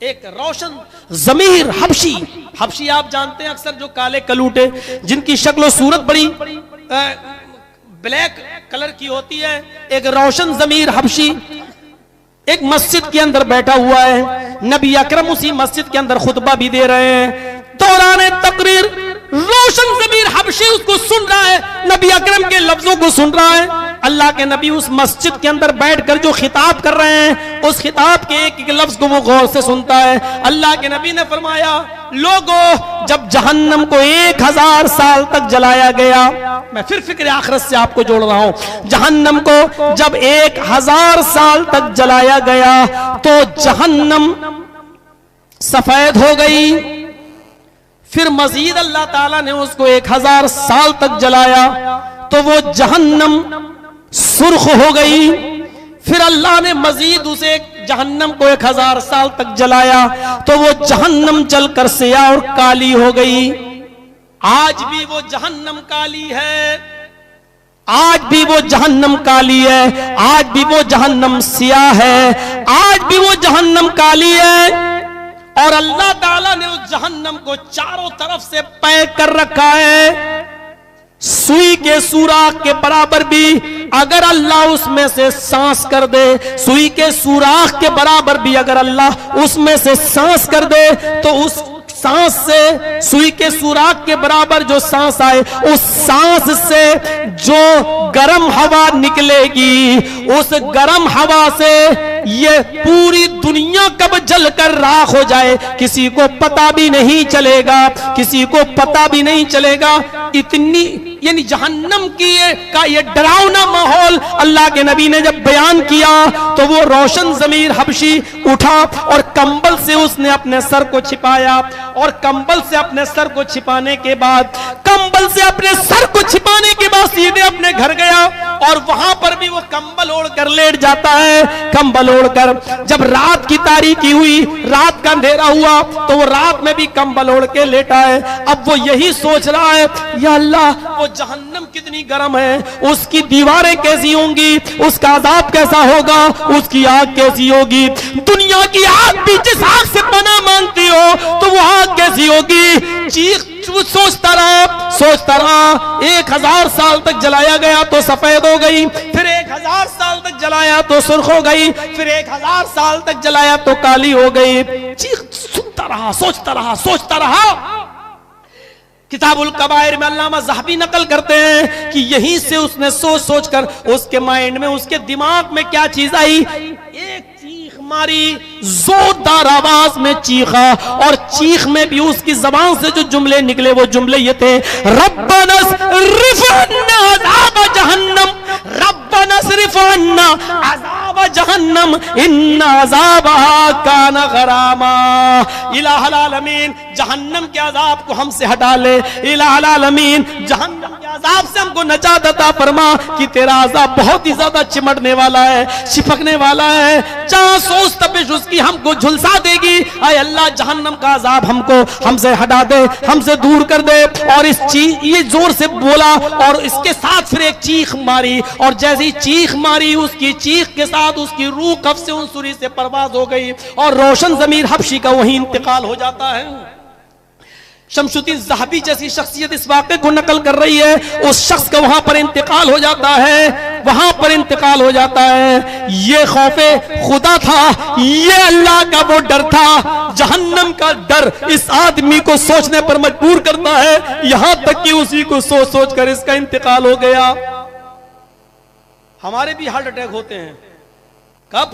एक रोशन ज़मीर हबशी, हबशी आप जानते हैं अक्सर जो काले कलूटे, जिनकी शक्ल सूरत बड़ी ब्लैक कलर की होती है, एक रोशन ज़मीर हबशी एक मस्जिद के अंदर बैठा हुआ है। नबी अकरम उसी मस्जिद के अंदर खुतबा भी दे रहे हैं। दौरान तकरीर रोशन ज़मीर हबशी उसको सुन रहा है, नबी अकरम के लफ्जों को सुन रहा है। अल्लाह के नबी उस मस्जिद के अंदर बैठकर जो खिताब कर रहे हैं, उस खिताब के एक एक लफ्ज को वो गौर से सुनता है। अल्लाह के नबी ने फरमाया, लोगों, जब जहन्नम को 1000 साल तक जलाया गया, मैं फिर फिक्र आखिरत से आपको जोड़ रहा हूं, जहन्नम को जब 1000 साल तक जलाया गया तो जहन्नम सफेद हो गई। फिर मजीद अल्लाह ताला ने उसको 1000 साल तक जलाया तो वो जहन्नम सुर्ख हो गई। फिर अल्लाह ने मजीद उसे जहन्नम को 1000 साल तक जलाया तो वो जहन्नम जलकर सियाह और काली हो गई। आज भी वो जहन्नम काली है, आज भी वो जहन्नम काली है, आज भी वो जहन्नम सियाह है, आज भी वो जहन्नम काली है। और अल्लाह ताला ने उस जहन्नम को चारों तरफ से पैक कर रखा है। सुई के सुराख के बराबर भी अगर अल्लाह उसमें से सांस कर दे, सुई के सुराख के बराबर भी अगर अल्लाह उसमें से सांस कर दे तो उस सांस से, सुई के सुराख के बराबर जो सांस आए, उस सांस से जो गर्म हवा निकलेगी, उस गर्म हवा से ये पूरी दुनिया कब जलकर राख हो जाए किसी को पता भी नहीं चलेगा, किसी को पता भी नहीं चलेगा। इतनी यानी जहन्नम की का ये डरावना माहौल अल्लाह के नबी ने जब बयान किया तो वो रोशन ज़मीर हबशी उठा और कंबल से उसने अपने सर को छिपाया, और कंबल से अपने सर को छिपाने के बाद, कंबल से अपने सर को छिपाने के बाद सीधे अपने घर गया और वहां पर भी वो कंबल ओढ़कर लेट जाता है। कंबल ओढ़कर जब रात की तारीकी हुई, रात का अंधेरा हुआ तो वो रात में भी कंबल ओढ़ के लेटा है। अब वो यही सोच रहा है, या अल्लाह वो जहन्नम कितनी गर्म है, उसकी दीवारें कैसी होंगी, उसका अजाब कैसा होगा, उसकी आग कैसी होगी। दुनिया की आग भी जिस आग से पनाह मांगती हो तो वो आग कैसी होगी। चीख सोचता रहा 1000 साल तक जलाया गया तो सफेद हो गई, फिर 1000 साल तक जलाया तो सुर्ख हो गई, फिर 1000 साल तक जलाया तो काली हो गई। चीख सुनता रहा, सोचता रहा। किताबुल कबाइर में अल्लामा ज़हबी नकल करते हैं कि यहीं से उसने सोच कर उसके माइंड में, उसके दिमाग में क्या चीज आई, एक चीख मारी, जोरदार आवाज में चीखा, और चीख में भी उसकी जबान से जो जुमले निकले वो जुमले ये थे, रब्बना सरिफ़ अन्ना अज़ाब जहन्नम, रब्बना सरिफ़ अन्ना अज़ाब जहन्नम इन्ना अज़ाबहा काना गरामा। इलाहुल आलमीन जहन्नम के अजाब को हमसे हटा ले। इलाहुल आलमीन जहन्नम के अजाब से हमको नजात अता फरमा कि तेरा अजाब बहुत ही ज्यादा चिमटने वाला है, चिपकने वाला है। जहां सोच तपिश उसकी हमको झुलसा देगी। आए अल्लाह जहन्नम का अजाब हमसे हटा दे, हमसे दूर कर दे। और इस चीज ये जोर से बोला और इसके साथ फिर एक चीख मारी, और जैसी चीख मारी उसकी चीख के साथ उसकी रूह कब्ज़ से उनसुरी से परवाज हो गई और रोशन ज़मीर हबशी का वहीं इंतकाल हो जाता है। शमसुद्दीन ज़हाबी जैसी शख्सियत इस वाक़े को नकल कर रही है। उस शख्स का वहां पर इंतकाल हो जाता है, वहां पर इंतकाल हो जाता है। ये खौफे खुदा था, ये अल्लाह का वो डर था। जहन्नम का डर इस आदमी को सोचने पर मजबूर करता है, यहां तक कि उसी को सोच सोच कर इसका इंतकाल हो गया। हमारे भी हार्ट अटैक होते हैं। कब?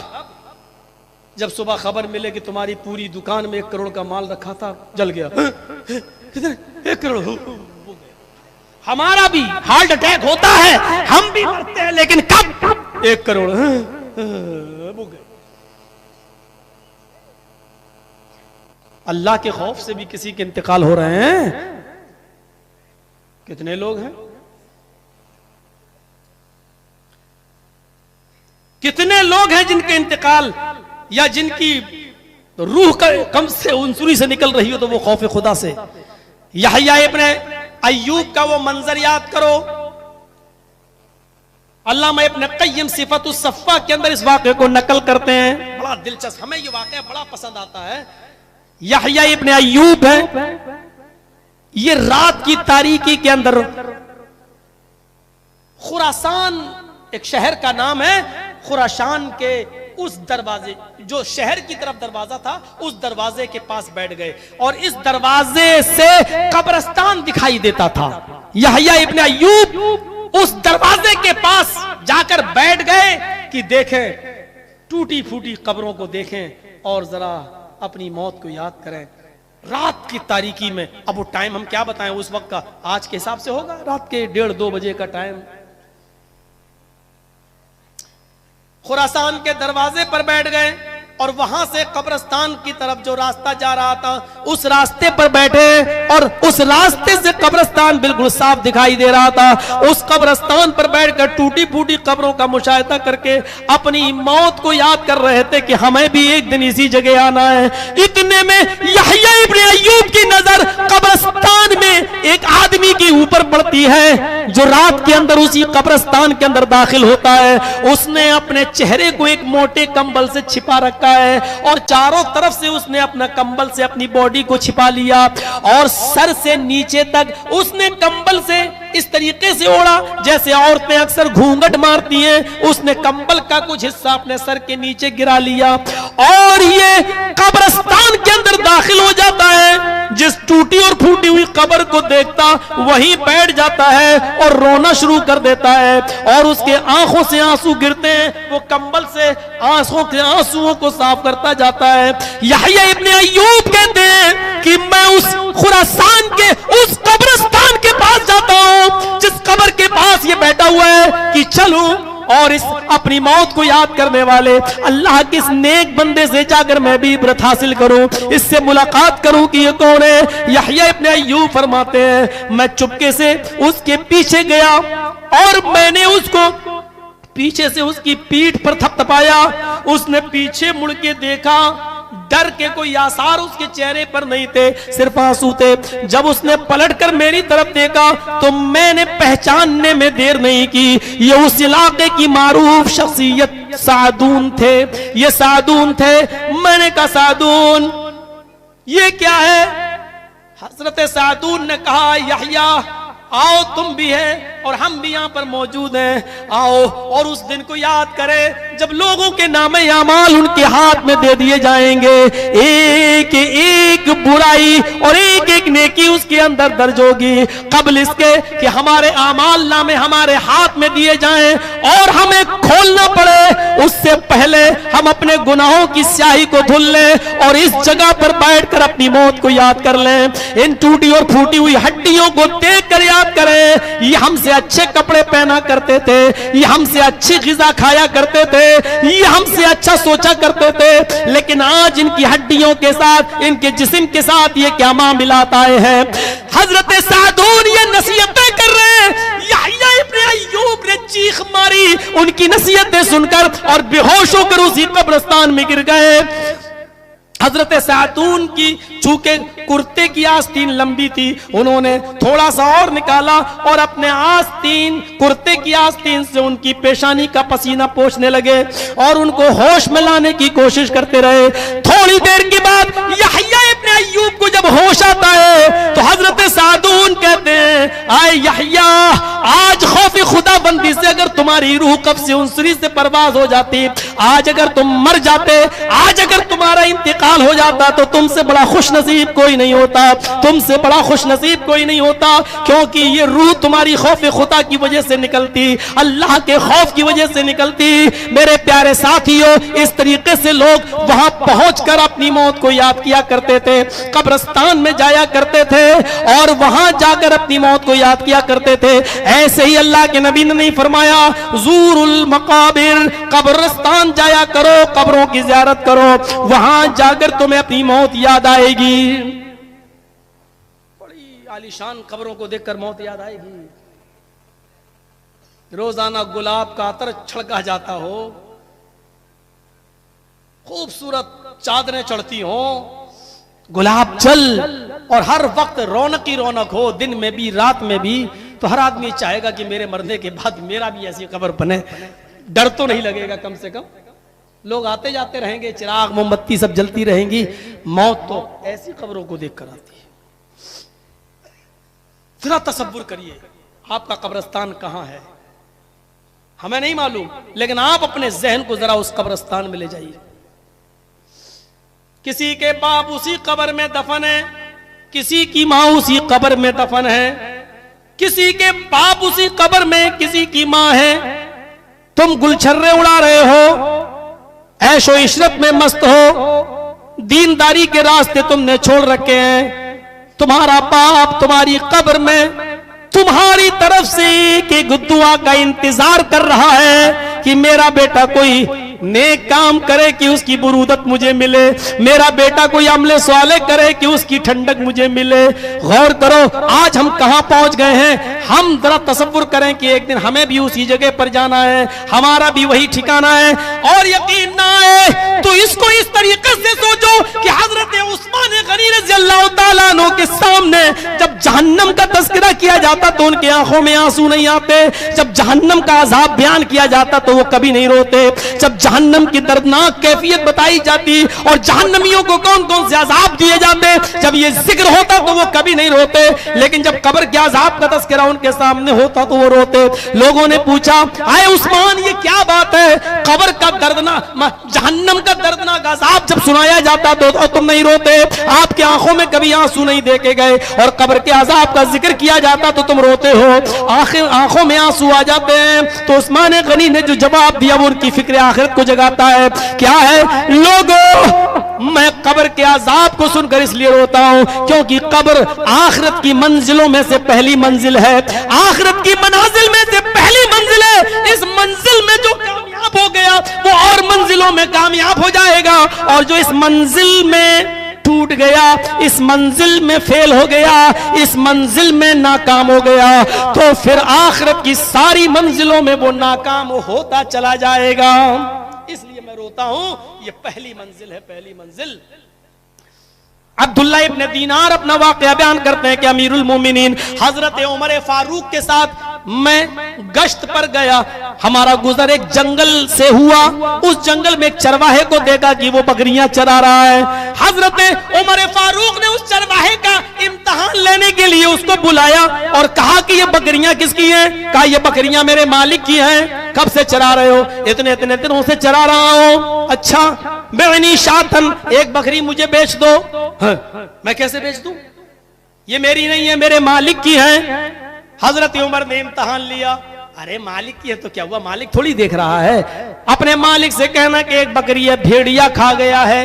जब सुबह खबर मिले कि तुम्हारी पूरी दुकान में 1 करोड़ का माल रखा था, जल गया। कितने? 1 करोड़ हो गया। हमारा भी हार्ट अटैक होता है, हम भी मरते हैं, लेकिन कब? 1 करोड़ हो गए। अल्लाह के खौफ से भी किसी के इंतकाल हो रहे हैं। कितने लोग हैं? कितने लोग हैं जिनके इंतकाल या जिनकी रूह का कम से उनसुरी से निकल रही हो तो वो खौफ खुदा से। यहया इब्ने अय्यूब का वो मंजर याद करो। अल्लामा इब्ने क़य्यिम सिफ़तुस सफ़्फ़ा के अंदर इस वाक़े को नकल करते हैं। बड़ा दिलचस्प, हमें ये वाक़या बड़ा पसंद आता है। यहया इब्ने अय्यूब है, ये रात की तारीकी के अंदर खुरासान एक शहर का नाम है, खुरासान के उस दरवाजे, जो शहर की तरफ दरवाजा था, उस दरवाजे के पास बैठ गए और इस दरवाजे से कब्रिस्तान दिखाई देता था। यहया इब्ने अय्यूब उस दरवाजे के पास जाकर बैठ गए कि देखें, टूटी फूटी कब्रों को देखें और जरा अपनी मौत को याद करें। रात की तारीकी में, अब वो टाइम हम क्या बताएं उस वक्त का, आज के हिसाब से होगा रात के 1:30-2 बजे का टाइम। खुरासान के दरवाजे पर बैठ गए और वहां से कब्रिस्तान की तरफ जो रास्ता जा रहा था उस रास्ते पर बैठे और उस रास्ते से कब्रिस्तान बिल्कुल साफ दिखाई दे रहा था। उस कब्रिस्तान पर बैठकर टूटी फूटी कब्रों का मुशाहिदा करके अपनी मौत को याद कर रहे थे कि हमें भी एक दिन इसी जगह आना है। इतने में यहया इब्ने अय्यूब की नजर कब्रिस्तान में एक आदमी के ऊपर पड़ती है जो रात के अंदर उसी कब्रिस्तान के अंदर दाखिल होता है। उसने अपने चेहरे को एक मोटे कंबल से छिपा रखा है और चारों तरफ से उसने अपना कंबल से अपनी बॉडी को छिपा लिया और सर से नीचे तक उसने कंबल से इस तरीके से ओढ़ा जैसे औरतें अक्सर घूंघट मारती हैं। उसने कंबल का कुछ हिस्सा अपने सर के नीचे गिरा लिया और ये कब्रिस्तान के अंदर दाखिल हो जाता है। जिस टूटी और फूटी हुई कब्र को देखता वहीं बैठ जाता है और रोना शुरू कर देता है और उसके आंखों से आंसू गिरते हैं। वो कंबल से आंखों के आंसुओं को साफ करता जाता है। यहया इब्ने अय्यूब कहते हैं कि मैं उस खुरासान के उस कब्रिस्तान के पास जाता हूं जिस कब्र के पास ये बैठा हुआ है कि चलूं और इस अपनी मौत को याद करने वाले अल्लाह के इस नेक बंदे से जाकर मैं भी इबरत हासिल करूं, इससे मुलाकात करूं कि ये कौन है। यहया इब्ने अय्यूब फरमाते हैं मैं चुपके से उसके पीछे गया और मैंने उसको पीछे से उसकी पीठ पर थपथपाया। उसने पीछे मुड़ के देखा, डर के कोई आसार उसके चेहरे पर नहीं थे, सिर्फ आंसू थे। जब उसने पलटकर मेरी तरफ देखा तो मैंने पहचानने में देर नहीं की, ये उस इलाके की मारूफ शख्सियत सादून थे। ये सादून थे। मैंने कहा सादून ये क्या है? हजरत सादून ने कहा यहया आओ तुम भी है और हम भी यहाँ पर मौजूद हैं, आओ और उस दिन को याद करें जब लोगों के नामे अमाल उनके हाथ में दे दिए जाएंगे। एक एक बुराई और एक एक नेकी उसके अंदर दर्ज होगी कबल इसके कि हमारे अमाल नामे हमारे हाथ में दिए जाएं और हमें खोलना पड़े। उससे पहले हम अपने गुनाहों की स्याही को धुल लें और इस जगह पर बैठकर अपनी मौत को याद कर लें। इन टूटी और फूटी हुई हड्डियों को देख कर याद करें ये हमसे अच्छे कपड़े पहना करते थे, ये हमसे अच्छी ग़िज़ा खाया करते थे, ये हमसे अच्छा सोचा करते थे, लेकिन आज इनकी हड्डियों के साथ, इनके जिस्म के साथ ये क्या मामलात आए हैं। हजरत सादून ये नसीहतें कर रहे हैं, यहया इब्न अय्यूब ने चीख मारी उनकी नसीहतें सुनकर और बेहोश होकर उसी कब्रिस्तान में गिर गए। हजरत सादून की चूंकि कुर्ते की आस्तीन लंबी थी, उन्होंने थोड़ा सा और निकाला और अपने आस्तीन, कुर्ते की आस्तीन से उनकी पेशानी का पसीना पोंछने लगे और उनको होश में लाने की कोशिश करते रहे। थोड़ी देर के बाद यहया इब्न अय्यूब को जब होश आता है तो हजरत सादून कहते हैं, आए यहया, आज खौफ खुदा बंदी से अगर तुम्हारी रूह कब्ज़ से उनसरी से परवाज हो जाती, आज अगर तुम मर जाते, आज अगर तुम्हारा इंतकाल हो जाता तो तुमसे बड़ा खुश नसीब कोई नहीं होता, तुमसे बड़ा खुश नसीब कोई नहीं होता, क्योंकि ये रूह तुम्हारी खौफ खुदा की वजह से निकलती, अल्लाह के खौफ की वजह से निकलती। मेरे प्यारे साथियों, इस तरीके से लोग वहां पहुंचकर अपनी मौत को याद किया करते थे, कब्रिस्तान में जाया करते थे और वहां जाकर अपनी मौत को याद किया करते थे। ऐसे ही अल्लाह के नबी ने नहीं फरमाया, ज़ूरुल मकाबिर, कब्रिस्तान जाया करो, कब्रों की ज़ियारत करो, वहां जाकर तुम्हें अपनी मौत याद आएगी। बड़ी आलीशान कब्रों को देखकर मौत याद आएगी। रोजाना गुलाब का अतर छलका जाता हो, खूबसूरत चादरें चढ़ती हो, गुलाब जल और हर वक्त रौनक ही रौनक हो, दिन में भी रात में भी, तो हर आदमी चाहेगा कि मेरे मरने के बाद मेरा भी ऐसी कब्र बने। डर तो नहीं लगेगा, कम से कम लोग आते जाते रहेंगे, चिराग मोमबत्ती सब जलती रहेंगी, मौत तो ऐसी कब्रों को देखकर आती है। जरा तसव्वुर करिए, आपका कब्रिस्तान कहां है हमें नहीं मालूम, लेकिन आप अपने जहन को जरा उस कब्रिस्तान में ले जाइए। किसी के बाप उसी कब्र में दफन है, किसी की मां उसी कब्र में दफन है, किसी के बाप उसी कब्र में किसी की मां है। तुम गुलछर्रे उड़ा रहे हो, ऐशो इशरत में मस्त हो, दीनदारी के रास्ते तुमने छोड़ रखे हैं। तुम्हारा बाप तुम्हारी कब्र में तुम्हारी तरफ से एक दुआ का इंतजार कर रहा है कि मेरा बेटा कोई नेक काम करे कि उसकी बुरूदत मुझे मिले, मेरा बेटा कोई अमले स्वाले करे कि उसकी ठंडक मुझे मिले। गौर करो आज हम कहां पहुंच गए हैं। हम जरा तसव्वुर करें कि एक दिन हमें भी उसी जगह पर जाना है, हमारा भी वही ठिकाना है। और यकीन ना आए तो इसको इस तरीके से सोचो कि हजरत उस्मान गनी रज़ियल्लाहु ताला अन्हु के सामने जब जहन्नम का तज़किरा किया जाता तो उनकी आंखों में आंसू नहीं आते, जब जहन्नम का अज़ाब बयान किया जाता तो वो कभी नहीं रोते, जब जहन्नम की दर्दनाक कैफियत बताई जाती और जहन्नमियों को कौन कौन से अज़ाब दिए जाते, जब ये जिक्र होता तो वो कभी नहीं रोते, लेकिन जब कब्र के अज़ाब का तज़किरा उनके सामने होता तो वो रोते। लोगों ने पूछा, आए उस्मान ये क्या बात है, कब्र का दर्दनाक, जहन्नम का दर्दनाक अज़ाब जब सुनाया जाता तो तुम नहीं रोते, आपकी आंखों में कभी आंसू नहीं देखे गए, और कब्र के अज़ाब का जिक्र किया जाता तो तुम रोते हो, आखिर आंखों में आंसू आ जाते हैं। तो उस्मान गनी ने जो जवाब दिया वो उनकी फिक्र आखिरत को जगाता है। क्या है, लोगों मैं कब्र के अज़ाब को सुनकर इसलिए रोता हूं क्योंकि कब्र आखिरत की मंजिलों में से पहली मंजिल है, आखिरत की मनाजिल में से पहली मंजिल है। इस मंजिल में जो कामयाब हो गया वो और मंजिलों में कामयाब हो जाएगा, और जो इस मंजिल में टूट गया, इस मंजिल में फेल हो गया, इस मंजिल में नाकाम हो गया, तो फिर आखिरत की सारी मंजिलों में वो नाकाम होता चला जाएगा। इसलिए मैं रोता हूं, ये पहली मंजिल है, पहली मंजिल। अब्दुल्ला इब्न दीनार अपना वाक़या बयान करते हैं कि अमीरुल मोमिनीन हजरत उमर फारूक के साथ मैं गश्त पर गया, हमारा गुजर एक जंगल से हुआ, उस जंगल में एक चरवाहे को देखा कि वो बकरियां चरा रहा है। हजरत उमर फारूक ने उस चरवाहे का इम्तिहान लेने के लिए उसको बुलाया और कहा कि ये बकरियां किसकी हैं? कहा ये बकरियां मेरे मालिक की हैं। कब से चरा रहे हो? इतने इतने दिनों से चरा रहा हूं। अच्छा, बेनी शातन, एक बकरी मुझे बेच दो। मैं कैसे बेच दूं? ये मेरी नहीं है, मेरे मालिक की है। हजरत उमर ने इम्तिहान लिया, अरे मालिक की है तो क्या हुआ, मालिक थोड़ी देख रहा है। अपने मालिक से कहना कि एक बकरी है, भेड़िया खा गया है।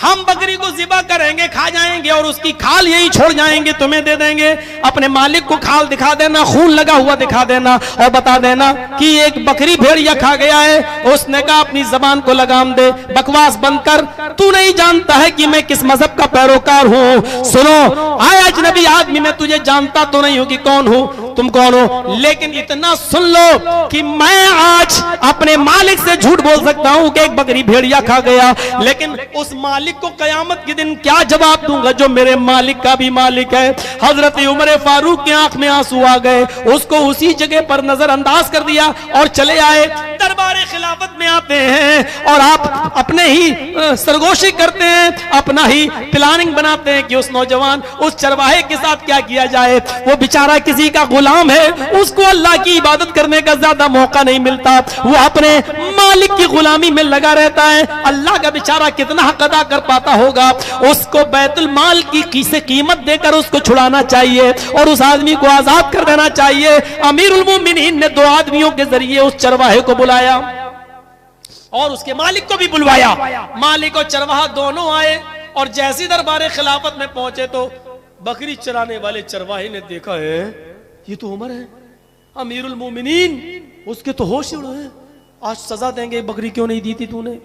हम बकरी को ज़िबा करेंगे, खा जाएंगे और उसकी खाल यही छोड़ जाएंगे, तुम्हें दे देंगे। अपने मालिक को खाल दिखा देना, खून लगा हुआ दिखा देना और बता देना कि एक बकरी भेड़िया खा गया है। उसने कहा अपनी जबान को लगाम दे, बकवास बंद कर, तू नहीं जानता है कि मैं किस मजहब का पैरोकार हूँ। सुनो आए अजनबी आदमी, मैं तुझे जानता तो नहीं हूँ कि कौन हूँ, तुम कौन हो, लेकिन इतना सुन लो कि मैं आज अपने मालिक से झूठ बोल सकता हूँ कि एक बकरी भेड़िया खा गया, लेकिन उस मालिक को कयामत के दिन क्या जवाब दूंगा जो मेरे मालिक का भी मालिक है। हजरत उमर फारूक की आंख में आंसू आ गए, उसको उसी जगह पर नजरअंदाज कर दिया और चले आए। दरबारे खिलाफत में आते हैं और आप अपने ही सरगोशी करते हैं, अपना ही प्लानिंग बनाते हैं कि उस नौजवान, उस चरवाहे के साथ क्या किया जाए। वो बेचारा किसी का गुलाम है, उसको अल्लाह की इबादत करने का ज्यादा मौका नहीं मिलता, वो अपने मालिक की गुलामी में लगा रहता है। अल्लाह का बेचारा कितना हक अदा कर पाता होगा। उसको बैतुल माल की से कीमत देकर उसको छुड़ाना चाहिए और उस आदमी को आजाद कर देना चाहिए। अमीरुल मोमिनीन ने 2 आदमियों के जरिए उस चरवाहे को बुलाया और उसके मालिक को भी बुलवाया। मालिक और चरवाहा दोनों आए और जैसी दरबारे खिलाफत में पहुंचे तो बकरी चराने वाले चरवाहे ने देखा है ये तो उमर है, अमीरुल मोमिनीन, उसके तो होश उड़ है। आज सजा देंगे, बकरी क्यों नहीं दी थी तूने,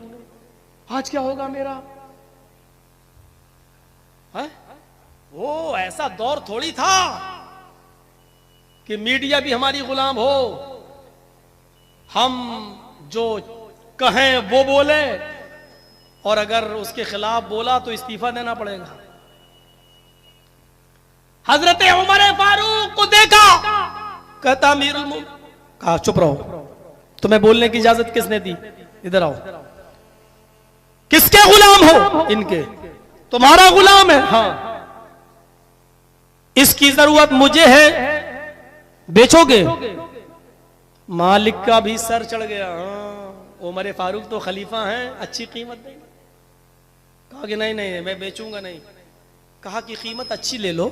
आज क्या होगा मेरा है? वो ऐसा दौर थोड़ी था कि मीडिया भी हमारी गुलाम हो, हम जो कहें वो बोले और अगर उसके खिलाफ बोला तो इस्तीफा देना पड़ेगा। हजरत उमर फारूक को देखा, कहता अमीरुल मोमिनीन, कहा चुप रहो, तुम्हें बोलने की इजाजत किसने दी, इधर आओ। किसके गुलाम हो? इनके। तुम्हारा गुलाम है? हाँ। इसकी जरूरत मुझे है, बेचोगे? मालिक का भी सर चढ़ गया। हाँ, उमर फारूक तो खलीफा हैं, अच्छी कीमत देंगे। कहा कि नहीं नहीं मैं बेचूंगा नहीं। कहा कि कीमत अच्छी ले लो,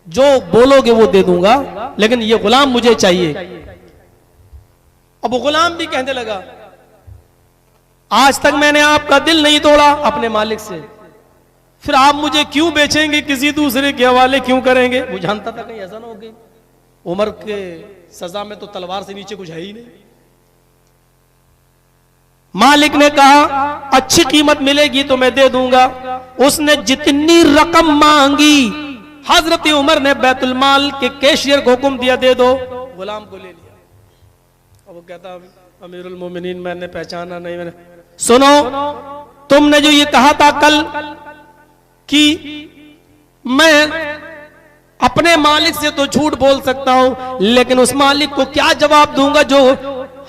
जो बोलोगे वो दे दूंगा, लेकिन ये गुलाम मुझे चाहिए। अब वो गुलाम भी कहने लगा आज तक मैंने आपका दिल नहीं तोड़ा अपने मालिक से, फिर आप मुझे क्यों बेचेंगे, किसी दूसरे के हवाले क्यों करेंगे? वो जानता था कहीं ऐसा ना हो गई, उमर के सजा में तो तलवार से नीचे कुछ है ही नहीं। मालिक ने कहा अच्छी कीमत मिलेगी तो मैं दे दूंगा। उसने जितनी रकम मांगी, हजरत उमर ने बैतुल माल के कैशियर को हुक्म दिया दे दो, गुलाम को ले लिया। अब वो कहता अमीरुल मोमिनीन मैंने पहचाना नहीं। मैंने सुनो, तुमने जो ये कहा था कल कि मैं अपने मालिक से तो झूठ बोल सकता हूं, लेकिन उस मालिक को क्या जवाब दूंगा जो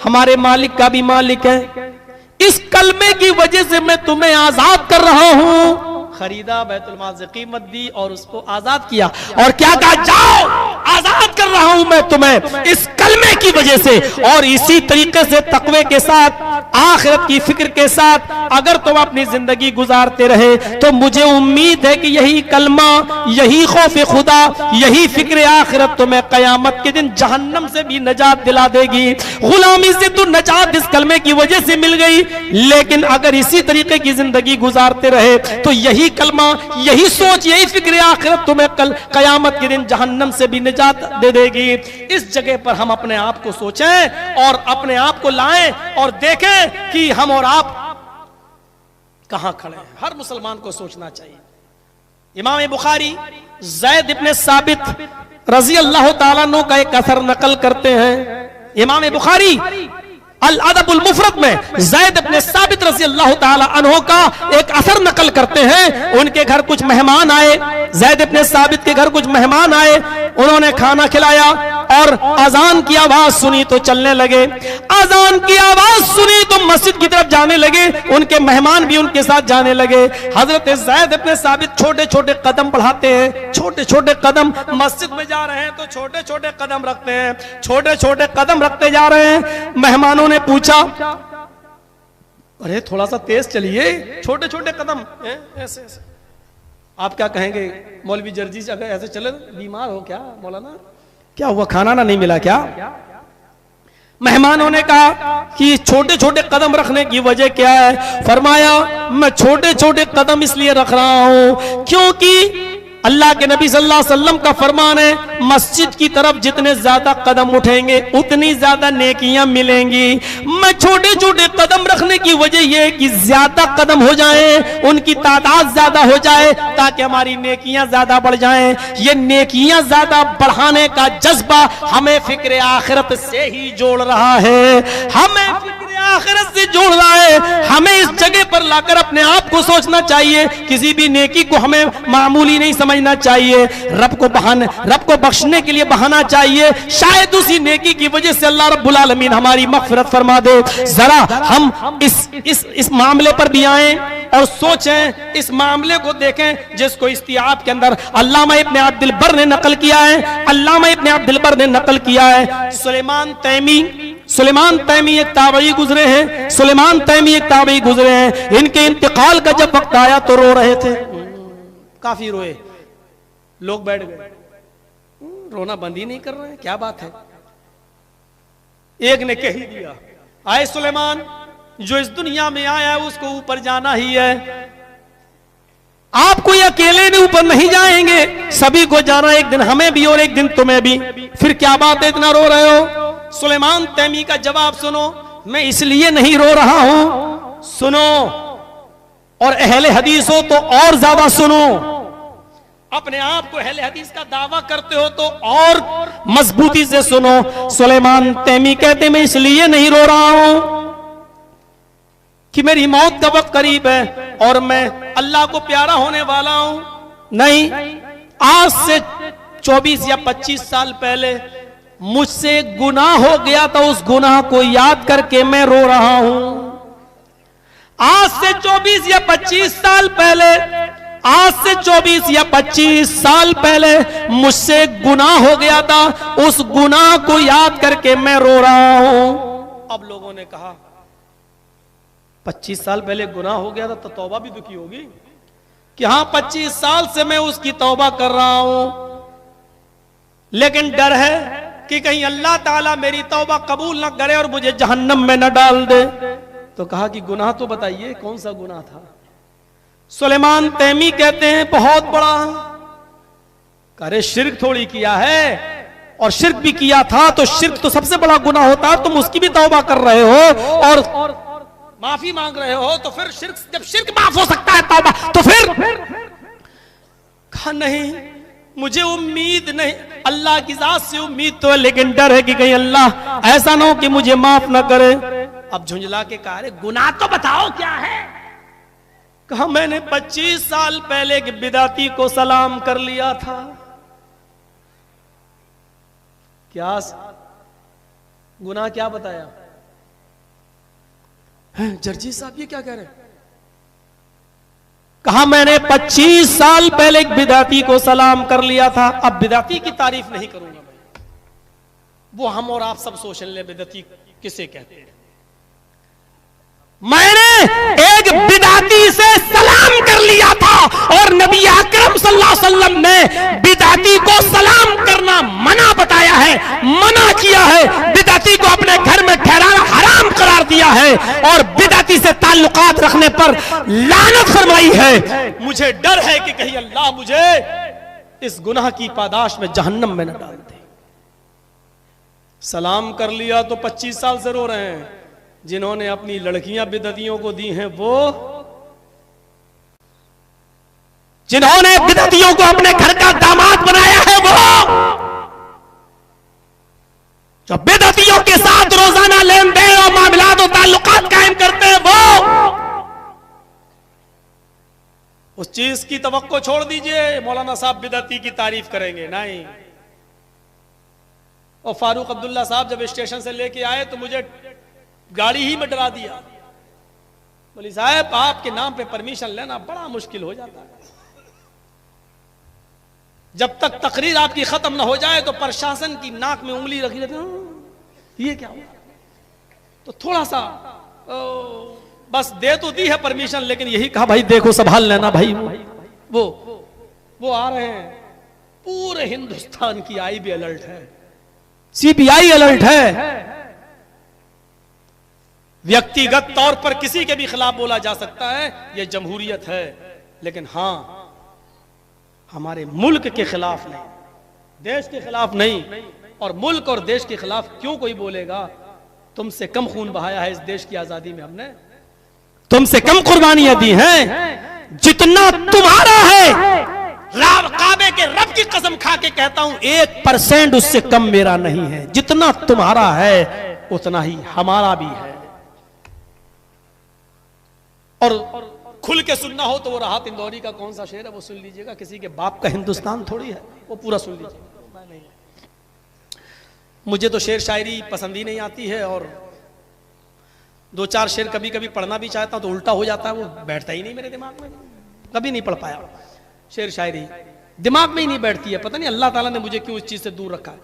हमारे मालिक का भी मालिक है। इस कलमे की वजह से मैं तुम्हें आजाद कर रहा हूं। खरीदा, बैतुल माल से कीमत दी और उसको आजाद किया और क्या कहा, जाओ आजाद कर रहा हूं मैं तुम्हें इस कलमे की वजह से। और इसी तरीके से तकवे के साथ, आखिरत की फिक्र के साथ अगर तुम अपनी जिंदगी गुजारते रहे तो मुझे उम्मीद है कि यही कलमा, यही खौफ खुदा, यही फिक्र आखिरत तुम्हें कयामत के दिन जहन्नम से भी नजात दिला देगी। गुलामी से तो नजात इस कलमे की वजह से मिल गई, लेकिन अगर इसी तरीके की जिंदगी गुजारते रहे तो यही कलमा, यही सोच, यही फिक्र आखिरत तुम्हें कल कयामत के दिन जहन्नम से भी निजात दे देगी। इस जगह पर हम अपने आप को सोचें और अपने आप को लाएं और देखें कि हम और आप कहां खड़े हैं। हर मुसलमान को सोचना चाहिए। इमाम बुखारी ज़ैद इब्ने साबित रज़ी अल्लाह ताला अन्हु का एक असर नकल करते हैं। इमाम बुखारी अल अदबुल मुफरद में ज़ैद इब्ने साबित रज़ी अल्लाह ताला अन्हु का एक असर नकल करते हैं। उनके घर कुछ मेहमान आए, ज़ैद इब्ने साबित के घर कुछ मेहमान आए, उन्होंने खाना खिलाया और अजान की आवाज सुनी तो चलने लगे। अजान की आवाज सुनी तो मस्जिद की तरफ जाने लगे, उनके मेहमान भी उनके साथ जाने लगे। हजरत ज़ैद इब्ने साबित छोटे छोटे कदम बढ़ाते हैं, छोटे छोटे कदम, मस्जिद में जा रहे हैं तो छोटे छोटे कदम रखते हैं, छोटे छोटे कदम रखते जा रहे हैं। मेहमानों ने पूछा अरे थोड़ा सा तेज चलिए, छोटे छोटे कदम ऐसे ऐसे। आप क्या कहेंगे मौलवी जर्जी अगर ऐसे चले, बीमार हो क्या मौलाना, क्या हुआ, खाना ना नहीं मिला क्या? मेहमानों ने कहा कि छोटे छोटे कदम रखने की वजह क्या है? फरमाया मैं छोटे छोटे कदम इसलिए रख रहा हूं क्योंकि अल्लाह के नबी सल्लल्लाहु अलैहि वसल्लम का फरमान है, मस्जिद की तरफ जितने ज्यादा कदम उठेंगे उतनी ज्यादा नेकियां मिलेंगी। मैं छोटे छोटे कदम रखने की वजह यह है कि ज्यादा कदम हो जाए, उनकी तादाद ज्यादा हो जाए, ताकि हमारी नेकियां ज्यादा बढ़ जाएं। ये नेकियां ज्यादा बढ़ाने का जज्बा हमें फिक्र आखिरत से ही जोड़ रहा है, हमें फिक्र आखिरत से जोड़ रहा है। हमें इस जगह पर लाकर अपने आप को सोचना चाहिए, किसी भी नेकी को हमें मामूली नहीं समझना चाहिए, रब को बख्शने के लिए बहाना चाहिए। शायद उसी नेकी की वजह से अल्लाह रब्बुल आलमीन हमारी मग़फ़िरत फरमा दे। जरा हम इस मामले पर भी आए और सोचें, इस मामले को देखें जिसको इस्तिआब के अंदर अल्लामा इब्न अब्दुल बर ने नकल किया है। अल्लामा इब्न अब्दुल बर ने नकल किया है, सुलेमान तैमी एक ताबई गुजरे हैं, सुलेमान तैमी एक ताबई गुजरे हैं। इनके इंतकाल का जब वक्त आया तो रो रहे थे, काफी रोए, लोग बैठ गए, रोना बंद ही नहीं कर रहे हैं, क्या बात है? एक ने कह ही दिया, आए सुलेमान, जो इस दुनिया में आया है उसको ऊपर जाना ही है, आप कोई अकेले ने ऊपर नहीं जाएंगे, सभी को जाना, एक दिन हमें भी और एक दिन तुम्हें भी, फिर क्या बात है इतना रो रहे हो? सुलेमान तैमी का जवाब सुनो, मैं इसलिए नहीं रो रहा हूं, सुनो, और अहले हदीस हो तो और ज्यादा सुनो, अपने आप को अहले हदीस का दावा करते हो तो और मजबूती से सुनो। सुलेमान तैमी कहते मैं इसलिए नहीं रो रहा हूं कि मेरी मौत का वक्त करीब है और मैं अल्लाह को प्यारा होने वाला हूं, नहीं, आज से 24 या 25 साल पहले मुझसे गुनाह हो गया था, उस गुनाह को याद करके मैं रो रहा हूं। आज से 24 या 25 साल पहले, आज से 24 या 25 साल पहले मुझसे गुनाह हो गया था, उस गुनाह को याद करके मैं रो रहा हूं। अब लोगों ने कहा 25 साल पहले गुनाह हो गया था तो तौबा भी तो की होगी, कि हां 25 साल से मैं उसकी तौबा कर रहा हूं, लेकिन डर है कि कहीं अल्लाह ताला मेरी तौबा कबूल ना करे और मुझे जहन्नम में न डाल दे। तो कहा कि गुनाह तो बताइए कौन सा गुनाह था? सुलेमान तैमी कहते हैं बहुत बड़ा। अरे शिर्क थोड़ी किया है, और शिर्क भी किया था तो शिर्क तो सबसे बड़ा गुनाह होता है, तुम उसकी भी तौबा कर रहे हो और माफी मांग रहे हो, तो फिर शिर्क, जब शिर्क माफ हो सकता है तौबा तो फिर? कहा नहीं, मुझे उम्मीद नहीं, अल्लाह की जात से उम्मीद तो है, लेकिन डर है कि कहीं अल्लाह ऐसा ना हो कि मुझे माफ ना करे। अब झुंझला के कहा अरे गुनाह तो बताओ क्या है? कहा मैंने 25 साल पहले एक बिदाती को सलाम कर लिया था। क्या गुनाह क्या बताया? जर्जी साहब ये क्या कह रहे हैं? कहा मैंने 25 साल पहले एक बिदाती को सलाम कर लिया था। अब बिदाती की तारीफ नहीं करूंगा मैं, वो हम और आप सब सोच ले बिदाती किसे कहते हैं। मैंने एक बिदाती से सलाम कर लिया था और नबी अकरम सल्लल्लाहु अलैहि वसल्लम ने बिदाती को सलाम करना मना बताया है, मना किया है, बिदाती को अपने घर में ठहराना हराम करार दिया है और बिदाती से ताल्लुकात रखने पर लानत फरमाई है। मुझे डर है कि कहीं अल्लाह मुझे इस गुनाह की पादाश में जहन्नम में न डाल दे। सलाम कर लिया तो 25 साल से रो रहे हैं। जिन्होंने अपनी लड़कियां बिदअतियों को दी हैं, वो जिन्होंने बिदअतियों को अपने घर का दामाद बनाया है, वो जो बिदअतियों के साथ रोजाना लेन देन और मामलात और ताल्लुकात कायम करते हैं, वो उस चीज की तवक्को छोड़ दीजिए मौलाना साहब बिदअती की तारीफ करेंगे, नहीं। और फारूक अब्दुल्ला साहब जब स्टेशन से लेके आए तो मुझे गाड़ी ही में डरा दिया। बोली साहब आपके नाम पे परमिशन लेना बड़ा मुश्किल हो जाता है, जब तक तकरीर आपकी खत्म ना हो जाए तो प्रशासन की नाक में उंगली रखी रहती, ये क्या हुआ? तो थोड़ा सा बस दे तो दी है परमिशन, लेकिन यही कहा भाई देखो संभाल लेना भाई, वो आ रहे हैं। पूरे हिंदुस्तान की आईबी अलर्ट है, सीपीआई अलर्ट है, व्यक्तिगत तौर पर किसी के भी खिलाफ बोला जा सकता है, यह जमहूरियत है, लेकिन हां हमारे मुल्क के खिलाफ नहीं, देश के खिलाफ नहीं। और मुल्क और देश के खिलाफ क्यों कोई बोलेगा? तुमसे कम खून बहाया है इस देश की आजादी में हमने, तुमसे कम कुर्बानियां दी हैं, जितना तुम्हारा है काबे के रब की कसम खा के कहता हूं 1% उससे कम मेरा नहीं है। जितना तुम्हारा है उतना ही हमारा भी है। और खुल के सुनना हो तो वो राहत इंदौरी का कौन सा शेर है वो सुन लीजिएगा, किसी के बाप का हिंदुस्तान थोड़ी है, वो पूरा सुन लीजिएगा। मुझे तो शेर शायरी पसंद ही नहीं आती है, और 2-4 शेर कभी कभी पढ़ना भी चाहता हूं तो उल्टा हो जाता है, वो बैठता ही नहीं मेरे दिमाग में, कभी नहीं पढ़ पाया। शेर शायरी दिमाग में ही नहीं बैठती है, पता नहीं अल्लाह ताला ने मुझे क्यों इस चीज से दूर रखा है,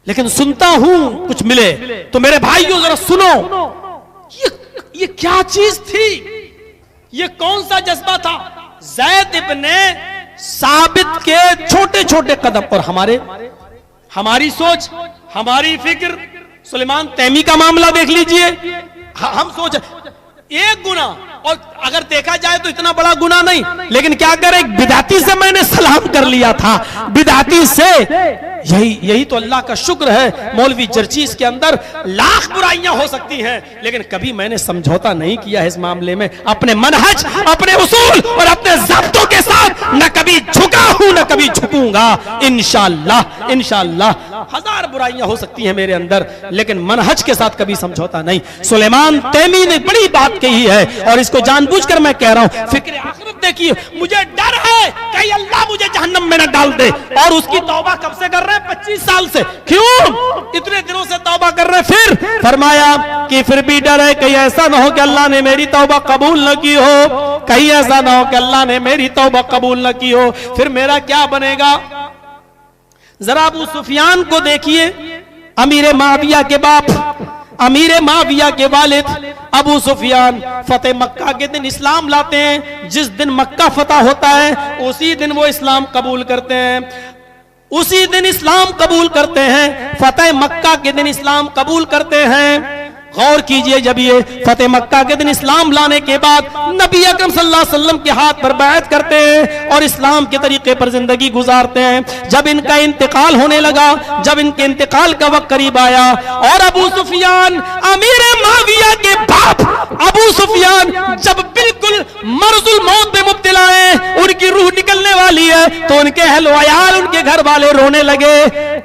लेकिन सुनता हूं कुछ मिले तो मेरे भाइयों जरा सुनो, ये क्या चीज थी, ये कौन सा जज्बा था? ज़ैद इब्ने साबित के छोटे छोटे कदम, और हमारी सोच, हमारी फिक्र। सुलेमान तैमी का मामला देख लीजिए, हम सोच एक गुना, और अगर देखा जाए तो इतना बड़ा गुना नहीं, लेकिन क्या करे, एक बिदाती से मैंने सलाम कर लिया था, बिदाती से। यही तो अल्लाह का शुक्र है। मौलवी जर्चीज के अंदर लाख बुराइयां हो सकती हैं, लेकिन कभी मैंने समझौता नहीं किया है इस मामले में। अपने मनहज, अपने उसूल और अपने ज़ाब्तों के साथ न कभी झुका हूं न कभी झुकूंगा, इंशाअल्लाह। इंशाअल्लाह 1000 बुराइयां हो सकती हैं मेरे अंदर, लेकिन मनहज के साथ कभी समझौता नहीं। सुलेमान तैमी ने बड़ी बात कही है, और इसको जानबूझकर मैं कह रहा हूं, फिक्र आखिरत देखिए, मुझे डर है कहीं अल्लाह मुझे जहन्नम में न डाल दे। और उसकी तौबा कब से कर रहे हैं? 25 साल से। क्यों इतने दिनों से तौबा कर रहे? फिर फरमाया कि फिर भी डर है कहीं ऐसा ना हो कि अल्लाह ने मेरी तौबा कबूल न की हो, कहीं ऐसा ना हो कि अल्लाह ने मेरी तौबा कबूल न की हो, फिर मेरा क्या बनेगा? जरा अबू सुफियान को देखिए, अमीर माविया के बाप, अमीर माविया के वालिद अबू सुफियान फतेह मक्का के दिन इस्लाम लाते हैं। जिस दिन मक्का फतह होता है उसी दिन वो इस्लाम कबूल करते हैं, उसी दिन इस्लाम कबूल करते हैं, फतेह मक्का के दिन इस्लाम कबूल करते हैं। गौर कीजिए, जब ये फतेह मक्का के दिन इस्लाम लाने के बाद नबी अकरम सल्लल्लाहु अलैहि वसल्लम के हाथ पर बैत करते हैं और इस्लाम के तरीके पर जिंदगी गुजारते हैं। जब इनका इंतकाल होने लगा, जब इनके इंतकाल का वक्त करीब आया, और अबू सुफियान अमीर माविया के बाप अबू सुफियान जब बिल्कुल मर्जुल मौत में मुब्तला है, उनकी रूह निकलने वाली है, तो उनके अहल वयाल, उनके घर वाले रोने लगे,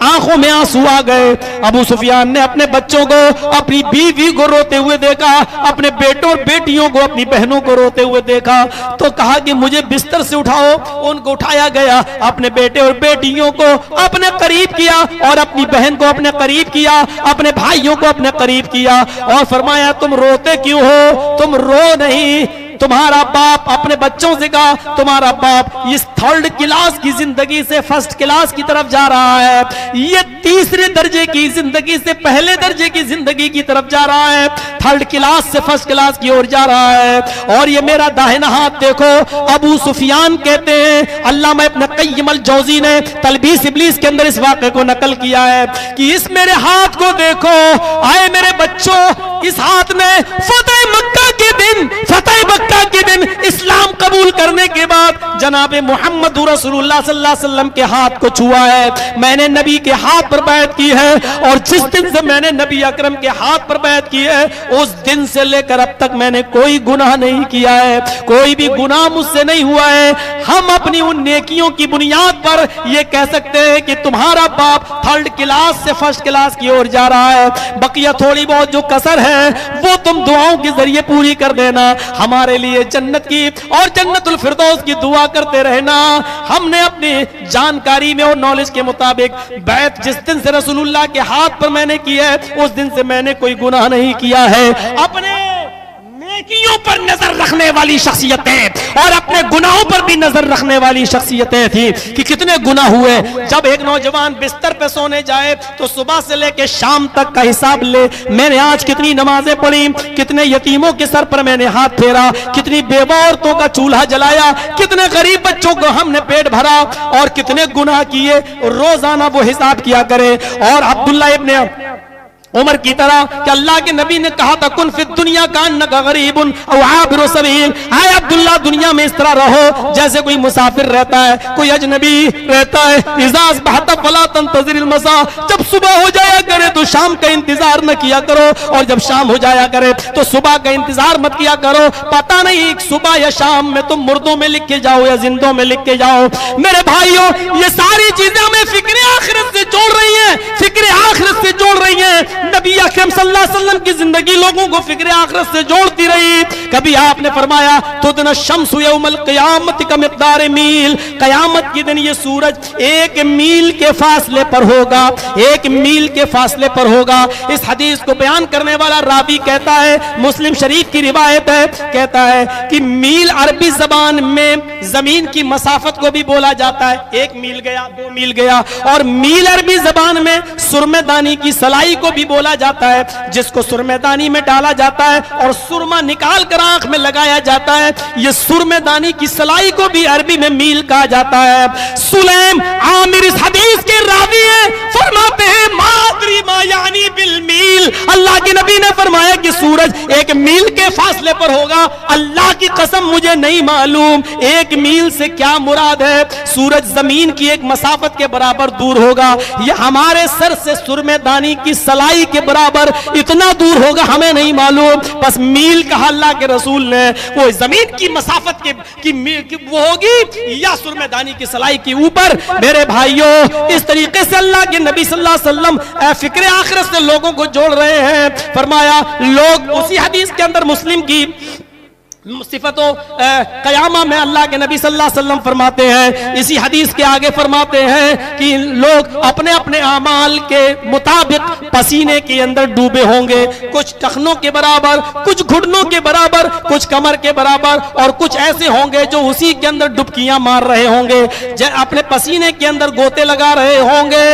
आंखों में आंसू आ गए। अबू सुफियान ने अपने बच्चों को, अपनी बीवी को रोते हुए देखा, अपने बेटों और बेटियों को, अपनी बहनों को रोते हुए देखा, तो कहा कि मुझे बिस्तर से उठाओ। उनको उठाया गया, अपने बेटे और बेटियों को अपने करीब किया, और अपनी बहन को अपने करीब किया, अपने भाइयों को अपने करीब किया, और फरमाया तुम रोते क्यों हो? तुम रो नहीं, तुम्हारा बाप अपने बच्चों से कहा, तुम्हारा बाप इस 3rd क्लास की जिंदगी से 1st क्लास की तरफ जा रहा है, ये 3रे दर्जे की जिंदगी से पहले दर्जे की जिंदगी की तरफ जा रहा है, 3rd क्लास से 1st क्लास की ओर जा रहा है। और ये मेरा दाहिना हाथ देखो। अबू सुफियान कहते हैं, अल्लामा इब्न क़य्यिम अल-जौज़ी ने तलबीस इब्लीस के अंदर इस वाक़े को नकल किया है कि इस मेरे हाथ को देखो, आए मेरे बच्चों, इस हाथ ने फतेह मक्का के दिन, फतेह मक्का के दिन इस्लाम कबूल करने के बाद जनाबे मोहम्मद रसूलुल्लाह सल्लल्लाहु अलैहि वसल्लम के हाथ को छुआ है। मैंने नबी के हाथ पर बैत की है, और जिस दिन से मैंने नबी अकरम के हाथ पर बैत की है, उस दिन से लेकर अब तक मैंने कोई गुनाह नहीं किया है, कोई भी गुनाह मुझसे नहीं हुआ है। हम अपनी उन नेकियों की बुनियाद पर यह कह सकते हैं कि तुम्हारा बाप 3rd क्लास से 1st क्लास की ओर जा रहा है। बकिया थोड़ी बहुत जो कसर है वो तुम दुआओं के जरिए पूरी कर देना, हमारे लिए जन्नत की और जन्नतुल फिरदौस की दुआ करते रहना। हमने अपनी जानकारी में और नॉलेज के मुताबिक बैत जिस दिन से रसूलुल्लाह के हाथ पर मैंने की है, उस दिन से मैंने कोई गुनाह नहीं किया है। अपने नेकियों पर नजर रखने वाली शख्सियतें और अपने गुनाहों पर भी नजर रखने वाली शख्सियतें थी कि कितने गुनाह हुए। जब एक नौजवान बिस्तर पे सोने जाए तो सुबह से लेके शाम तक का हिसाब ले, मैंने आज कितनी नमाजें पढ़ी, कितने यतीमों के सर पर मैंने हाथ फेरा, कितनी बेवा औरतों का चूल्हा जलाया, कितने गरीब बच्चों को हमने पेट भरा, और कितने गुनाह किए, रोजाना वो हिसाब किया करे। और अब्दुल्ला इब्ने उमर की तरह कि अल्लाह के नबी ने कहा था कुन फिद दुनिया का अन्नका गरीबुन औ आबिरु सबील। हाय अब्दुल्ला, दुनिया में इस तरह रहो जैसे कोई मुसाफिर रहता है, कोई अजनबी रहता है। इज़ा अस्बहता फला तंतज़िरिल मसा, जब सुबह हो जाया करे तो शाम का इंतजार न किया करो, और जब शाम हो जाया करे तो सुबह का इंतजार मत किया करो। पता नहीं सुबह या शाम में तुम मुर्दों में लिख के जाओ या जिंदों में लिख के जाओ। मेरे भाइयों, ये सारी चीजें हमें फिक्र आखिरत से जोड़ रही हैं, फिक्र आखिरत से जोड़ रही हैं। नबी अकरम सल्लल्लाहु अलैहि वसल्लम की जिंदगी लोगों को फिक्र आखिरत से जोड़ती रही। कभी आपने फरमाया तुदन शम्सु यौमल क़यामत का मिक़दार मील, कयामत के दिन ये सूरज 1 मील के फासले पर होगा, 1 मील के फासले पर होगा। इस हदीस को बयान करने वाला रावी कहता है, मुस्लिम शरीफ की रिवायत है, कहता है कि मील अरबी जबान में जमीन की मसाफत को भी बोला जाता है। 1 मील गया, 2 मील गया। और मील अरबी जबान में सुरमेदानी की सलाई को भी बोला जाता है, जिसको सुरमेदानी में डाला जाता है और सुरमा निकाल कर आंख में लगाया जाता है। यह सुरमेदानी की सलाई को भी अरबी में मील कहा जाता है। सुलैम आमिर इस हदीस के रावी हैं, फरमाते हैं मादरी मा यानी बिल मील। अल्लाह के नबी ने फरमाया कि सूरज 1 मील के फासले पर होगा। अल्लाह की कसम मुझे नहीं मालूम 1 मील से क्या मुराद है। सूरज जमीन की एक मसाफत के बराबर दूर होगा, यह हमारे सर से सुरमेदानी की सलाई के बराबर इतना दूर होगा, हमें नहीं मालूम। बस मील कहा अल्लाह के रसूल ने, वो जमीन की मसाफत की वो होगी या सुरमेदानी की सलाई के ऊपर। मेरे भाइयों, इस तरीके से अल्लाह के नबी सल्लल्लाहु अलैहि वसल्लम फिक्र आखिरत से लोगों को जोड़ रहे हैं। फरमाया लोग उसी हदीस के अंदर मुस्लिम की सिफतो कयामा में अल्लाह के नबी सल्लल्लाहु अलैहि वसल्लम फरमाते हैं, इसी हदीस के आगे फरमाते हैं कि लोग अपने अपने आमाल के मुताबिक पसीने के अंदर डूबे होंगे, कुछ टखनों के बराबर, कुछ घुटनों के बराबर, कुछ कमर के बराबर, और कुछ ऐसे होंगे जो उसी के अंदर डुबकियां मार रहे होंगे, अपने पसीने के अंदर गोते लगा रहे होंगे,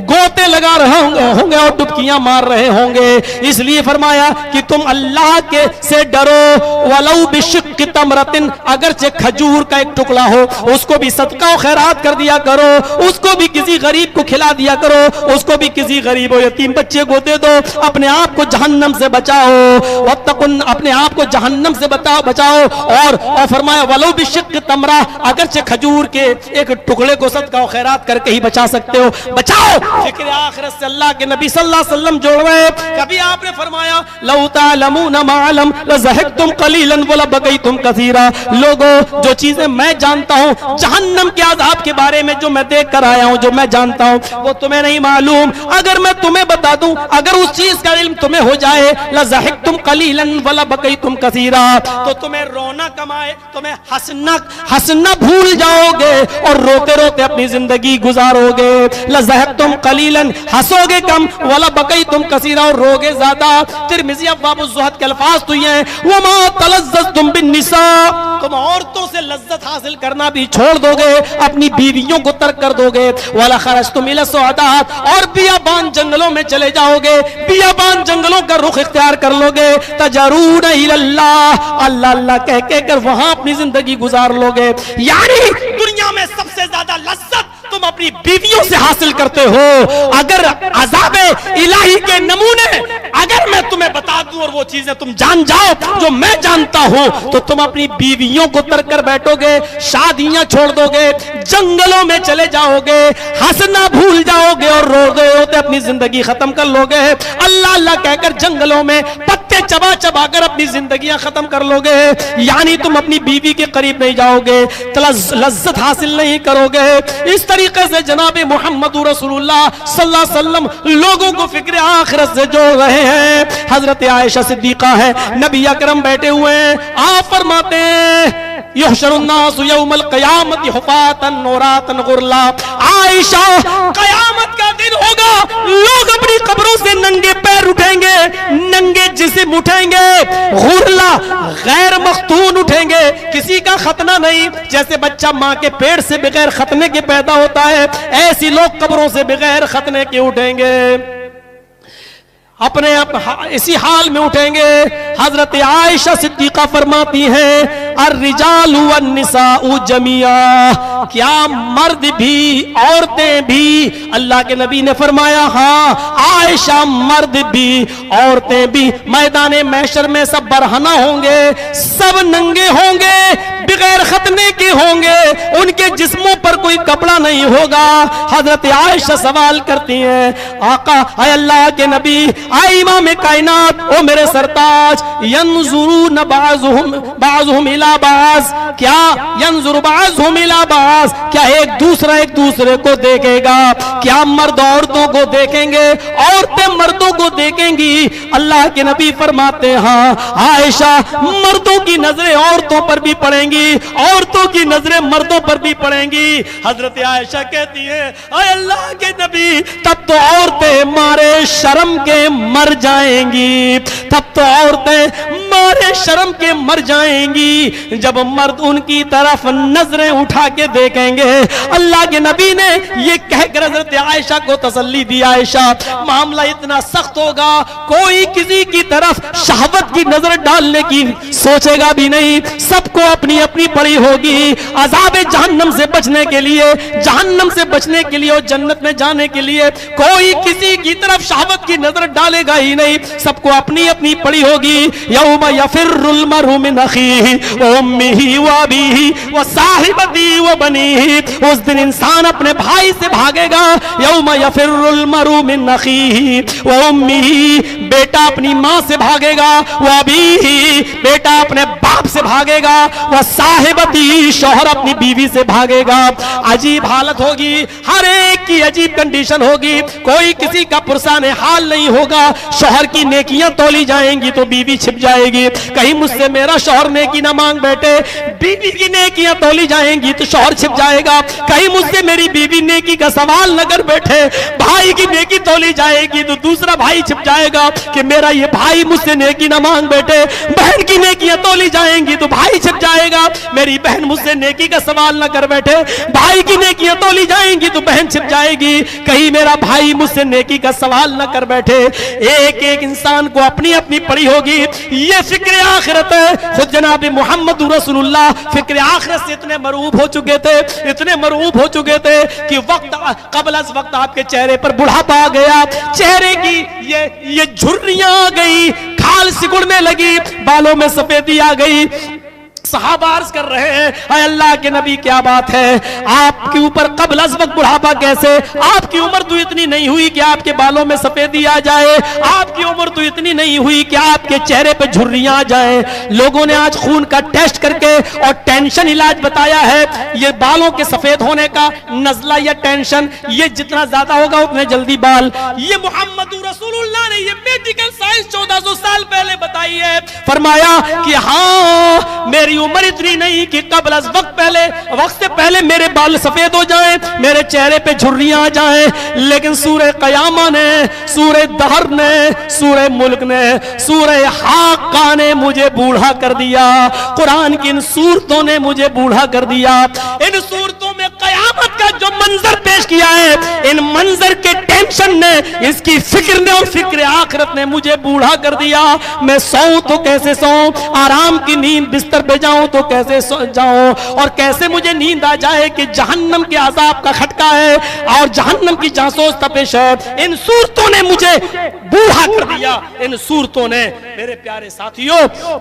गोते लगा रहे होंगे और डुबकियां मार रहे होंगे। इसलिए फरमाया कि तुम अल्लाह के से डरो, वलौ की तमरतिन, अगरचे खजूर का एक टुकड़ा हो उसको भी सदका और खैरात कर दिया करो, उसको भी किसी गरीब को खिला दिया करो, उसको भी किसी गरीब और यतीम बच्चे को दे दो। अपने आप को जहन्नम से बचाओ, वत्तकुन, अपने आप को जहन्नम से बचाओ। और फरमाया वलो बिशिक्क तमरा, अगरचे खजूर के एक टुकड़े को सदका और खैरात करके ही बचा सकते हो, बचाओ। फिक्र आखिरत से अल्लाह के नबी सल्लल्लाहु अलैहि वसल्लम जोड़ रहे। कभी आपने फरमाया लौ तालमून मालम लज़हकतुम कलीलन वला बगई तुम कसीरा। लोगों, जो चीजें मैं जानता हूं जहन्नम के अज़ाब के बारे में, जो मैं देख कर आया हूं, जो मैं जानता हूं, वो तुम्हें नहीं मालूम। अगर मैं तुम्हें बता दूं, अगर उस चीज का इल्म तुम्हें हो जाए, लज़हकतुम कलीलन वला बगई तुम कसीरा, तो तुम्हें रोना कमाए, तुम्हें हंसना भूल जाओगे और रोते रोते अपनी जिंदगी गुजारोगे। लज़हकतुम कलीलन, हंसोगे कम, वला बगई तुम कसीरा, और रोगे ज्यादा। तिरमिज़ी अब्वाबुज़ ज़ुहद के अल्फाज तो ये हैं, वमा तलज़्ज़ज़ बिन निसा, तुम औरतों से लज्जत हासिल करना भी छोड़ दोगे, अपनी बीवियों को तर्क कर दोगे। वाला खरजतुम इला सुअदात, और बियाबान जंगलों में चले जाओगे, बियाबान जंगलों का रुख इख्तियार कर लोगे। तजरून इलल्लाह, अल्लाह अल्लाह कह के कर वहां अपनी जिंदगी गुजार लोगे। यानी दुनिया में सबसे ज्यादा लज्जत तुम अपनी बीवियों से हासिल करते हो। अगर अज़ाबे इलाही के नमूने अगर मैं तुम्हें बता दूं और वो चीजें तुम जान जाओ जो मैं जानता हूं, तो तुम अपनी बीवियों को तर्क कर बैठोगे, शादियां छोड़ दोगे, जंगलों में चले जाओगे, हंसना भूल जाओगे और रोते रोते अपनी जिंदगी खत्म कर लोगे। अल्लाह अल्लाह कहकर जंगलों में पत्ते चबा चबा कर अपनी जिंदगियां खत्म कर लोगे। यानी तुम अपनी बीवी के करीब नहीं जाओगे, लज्जत हासिल नहीं करोगे। इस तरीके से जनाब मोहम्मद रसूलुल्लाह सल्लल्लाहु अलैहि वसल्लम लोगों को फिक्र आखिरत से जोड़ रहे हैं। हजरत आयशा सिद्दीका है, नबी अकरम बैठे हुए हैं, आप फरमाते हैं युहशरुन्नास यौमल क़यामति हुफ़ातन औरातन गुरला। आयशा, क़यामत का दिन होगा, लोग अपनी कब्रों से नंगे पैर उठेंगे, नंगे जिस्म उठेंगे, गुरला गैर मख्तून उठेंगे, किसी का खतना नहीं। जैसे बच्चा माँ के पेट से बगैर खतने के पैदा होता है, ऐसी लोग कब्रों से बगैर खतने के उठेंगे, अपने इसी हाल में उठेंगे। हजरत आयशा सिद्दीका फरमाती हैं अर्रिजालु वन्निसाउ जमिया, क्या मर्द भी औरतें भी? अल्लाह के नबी ने फरमाया हाँ आयशा, मर्द भी औरतें भी मैदान महशर में सब बरहना होंगे, सब नंगे होंगे, बगैर खतने के होंगे, उनके जिस्मों पर कोई कपड़ा नहीं होगा। हजरत आयशा सवाल करती हैं आका आय अल्लाह के नबी, आय इमाम कायनात, ओ मेरे सरताज, यंजुरून बाज़ुहुम इला बाज़, क्या यंजुर बाज़ुहुम इला बाज़, क्या एक दूसरे को देखेगा? क्या मर्द औरतों को देखेंगे, औरतें मर्दों को देखेंगी? अल्लाह के नबी फरमाते हैं हाँ आयशा, मर्दों की नजरें औरतों पर भी पड़ेंगी, औरतों की नजरें मर्दों पर भी पड़ेंगी। हजरत आयशा कहती है आय अल्लाह के नबी, तब तो औरतें मारे शर्म के मर जाएंगी, तब तो औरतें मारे शर्म के मर जाएंगी जब मर्द उनकी तरफ नजरें उठा के देखेंगे। अल्लाह के नबी ने ये कहकर हजरत आयशा को तसल्ली दी, आयशा मामला इतना सख्त होगा, कोई किसी की तरफ शहवत की नजर डालने की सोचेगा भी नहीं, सबको अपनी अपनी पड़ी होगी। अज़ाब जहन्नम से बचने के लिए, जहन्नम से बचने के लिए और जन्नत में जाने के लिए कोई किसी की तरफ शहवत की नजर डालेगा ही नहीं, सबको अपनी अपनी पड़ी होगी। यौम यफिर्रुल मरउ मिन अखीही व उम्मिही व अबीही व साहिबती व बनीही, उस दिन इंसान अपने भाई से भागेगा। यौम यफिर्रुल मरउ मिन अखीही व उम्मिही, बेटा अपनी माँ से भागेगा, व अबीही, बेटा अपने बाप से भागेगा, व साहिबती, शौहर अपनी बीवी से भागेगा। अजीब हालत होगी, हर एक की अजीब कंडीशन होगी, कोई किसी का पुरसाने हाल नहीं होगा। शौहर की नेकियां तोली जाएंगी तो बीवी छिप जाएगी, कहीं मुझसे मेरा शौहर नेकी ना मांग बैठे, बीवी की नेकियां तोली जाएंगी तो शौहर छिप जाएगा, कहीं मुझसे मेरी बीवी नेकी का सवाल न कर बैठे, भाई की नेकी तोली जाएगी तो दूसरा भाई छिप जाएगा कि मेरा ये भाई मुझसे नेकी ना मांग बैठे, बहन की नेकियां तोली जाएंगी तो भाई छिप जाएगा, मेरी बहन मुझसे नेकी का सवाल न कर बैठे, भाई की नेकियां तोली जाएंगी तो बहन छिप जाएगी, कहीं मेरा भाई मुझसे नेकी का सवाल न कर बैठे। एक एक इंसान को अपनी अपनी पड़ी होगी। ये फिक्र आखिरत है। खुद जनाब मोहम्मद रसूलुल्लाह फिक्र आखिरत से इतने मरूब हो चुके थे, इतने मरूब हो चुके थे कि वक्त कबल अज वक्त आपके चेहरे पर बुढ़ापा आ गया, चेहरे की ये झुर्रियां आ गई, खाल सिकुड़ने लगी, बालों में सफेदी आ गई। सहाबा अर्ज कर रहे हैं अल्लाह के नबी क्या बात है, आपके ऊपर कबल अज़ वक्त बुढ़ापा कैसे? आपकी उम्र तो इतनी नहीं हुई कि आपके बालों में सफेदी आ जाए, आपकी उम्र तो इतनी नहीं हुई कि आपके चेहरे पे झुर्रियां आ जाए। लोगों ने आज खून का टेस्ट करके और टेंशन इलाज बताया है, ये बालों के सफेद होने का नजला या टेंशन, ये जितना ज्यादा होगा उतने जल्दी बाल। ये मोहम्मद रसूलुल्लाह ने ये मेडिकल साइंस 1400 साल पहले बताई है। फरमाया कि हाँ मेरी उम्र इतनी नहीं कि कबल अज़ वक्त से पहले मेरे बाल सफेद हो जाएं, मेरे चेहरे पे झुर्रियां आ जाएं, लेकिन सूरह क़यामा ने, सूरह दहर ने, सूरह मुल्क ने, सूरह हाक़ा ने मुझे बूढ़ा कर दिया। कुरान की इन सूरतों ने मुझे बूढ़ा कर दिया। इन सूरतों में क़यामत का जो मंजर पेश किया है, इन मंजर के टेंशन ने, इसकी फिक्र ने और फिक्र आखिरत ने मुझे बूढ़ा कर दिया। मैं सोऊं तो कैसे सोऊं, आराम की नींद बिस्तर पे जाऊं तो कैसे सो जाऊं, और कैसे मुझे नींद आ जाए कि जहन्नम के अजाब का खटका है और जहन्नम की जासूस तपिश है। इन सूरतों ने मुझे बूढ़ा कर दिया। इन सूरतों ने, मेरे प्यारे साथियों,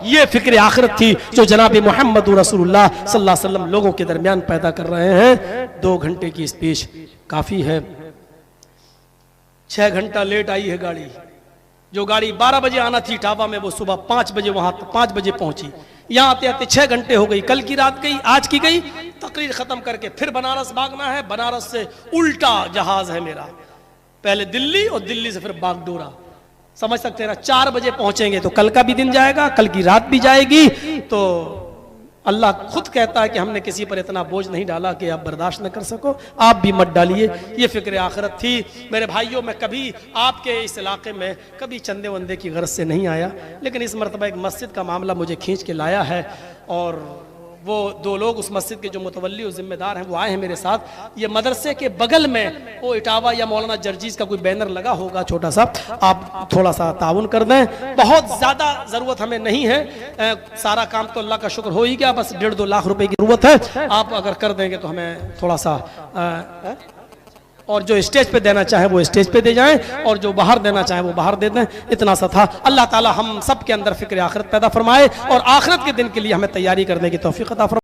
ये फिक्र आखिरत थी जो जनाब मोहम्मद रसूलुल्लाह सल्लल्लाहु अलैहि वसल्लम लोगों के दरमियान पैदा कर रहे हैं। 2 घंटे की स्पीच काफी है। 6 घंटा लेट आई है गाड़ी। जो गाड़ी 12 बजे आना थी इटावा में, वो सुबह 5 बजे वहां 5 बजे पहुंची। यहाँ आते आते 6 घंटे हो गई। कल की रात गई, आज की गई, तकरीर खत्म करके फिर बनारस भागना है। बनारस से उल्टा जहाज है मेरा, पहले दिल्ली और दिल्ली से फिर बागडोरा। समझ सकते हैं ना, 4 बजे पहुंचेंगे तो कल का भी दिन जाएगा, कल की रात भी जाएगी। तो अल्लाह खुद कहता है कि हमने किसी पर इतना बोझ नहीं डाला कि आप बर्दाश्त न कर सको, आप भी मत डालिए। ये फिक्र आखिरत थी। मेरे भाइयों, मैं कभी आपके इस इलाके में कभी चंदे वंदे की गर्ज से नहीं आया, लेकिन इस मरतबा एक मस्जिद का मामला मुझे खींच के लाया है और वो दो लोग उस मस्जिद के जो मुतवल्ली और जिम्मेदार हैं वो आए हैं मेरे साथ। ये मदरसे के बगल में वो इटावा या मौलाना जर्जीज का कोई बैनर लगा होगा छोटा सा, आप थोड़ा सा ताउन कर दें। बहुत ज़्यादा ज़रूरत हमें नहीं है, सारा काम तो अल्लाह का शुक्र हो ही गया, बस 1.5-2 लाख रुपए की ज़रूरत है। आप अगर कर देंगे तो हमें थोड़ा सा और जो स्टेज पे देना चाहे वो स्टेज पे दे जाएं और जो बाहर देना चाहे वो बाहर दे दें। इतना सा था। अल्लाह ताला हम सब के अंदर फिक्र आखिरत पैदा फरमाए और आखिरत के दिन के लिए हमें तैयारी करने की तौफीक अता फरमाए।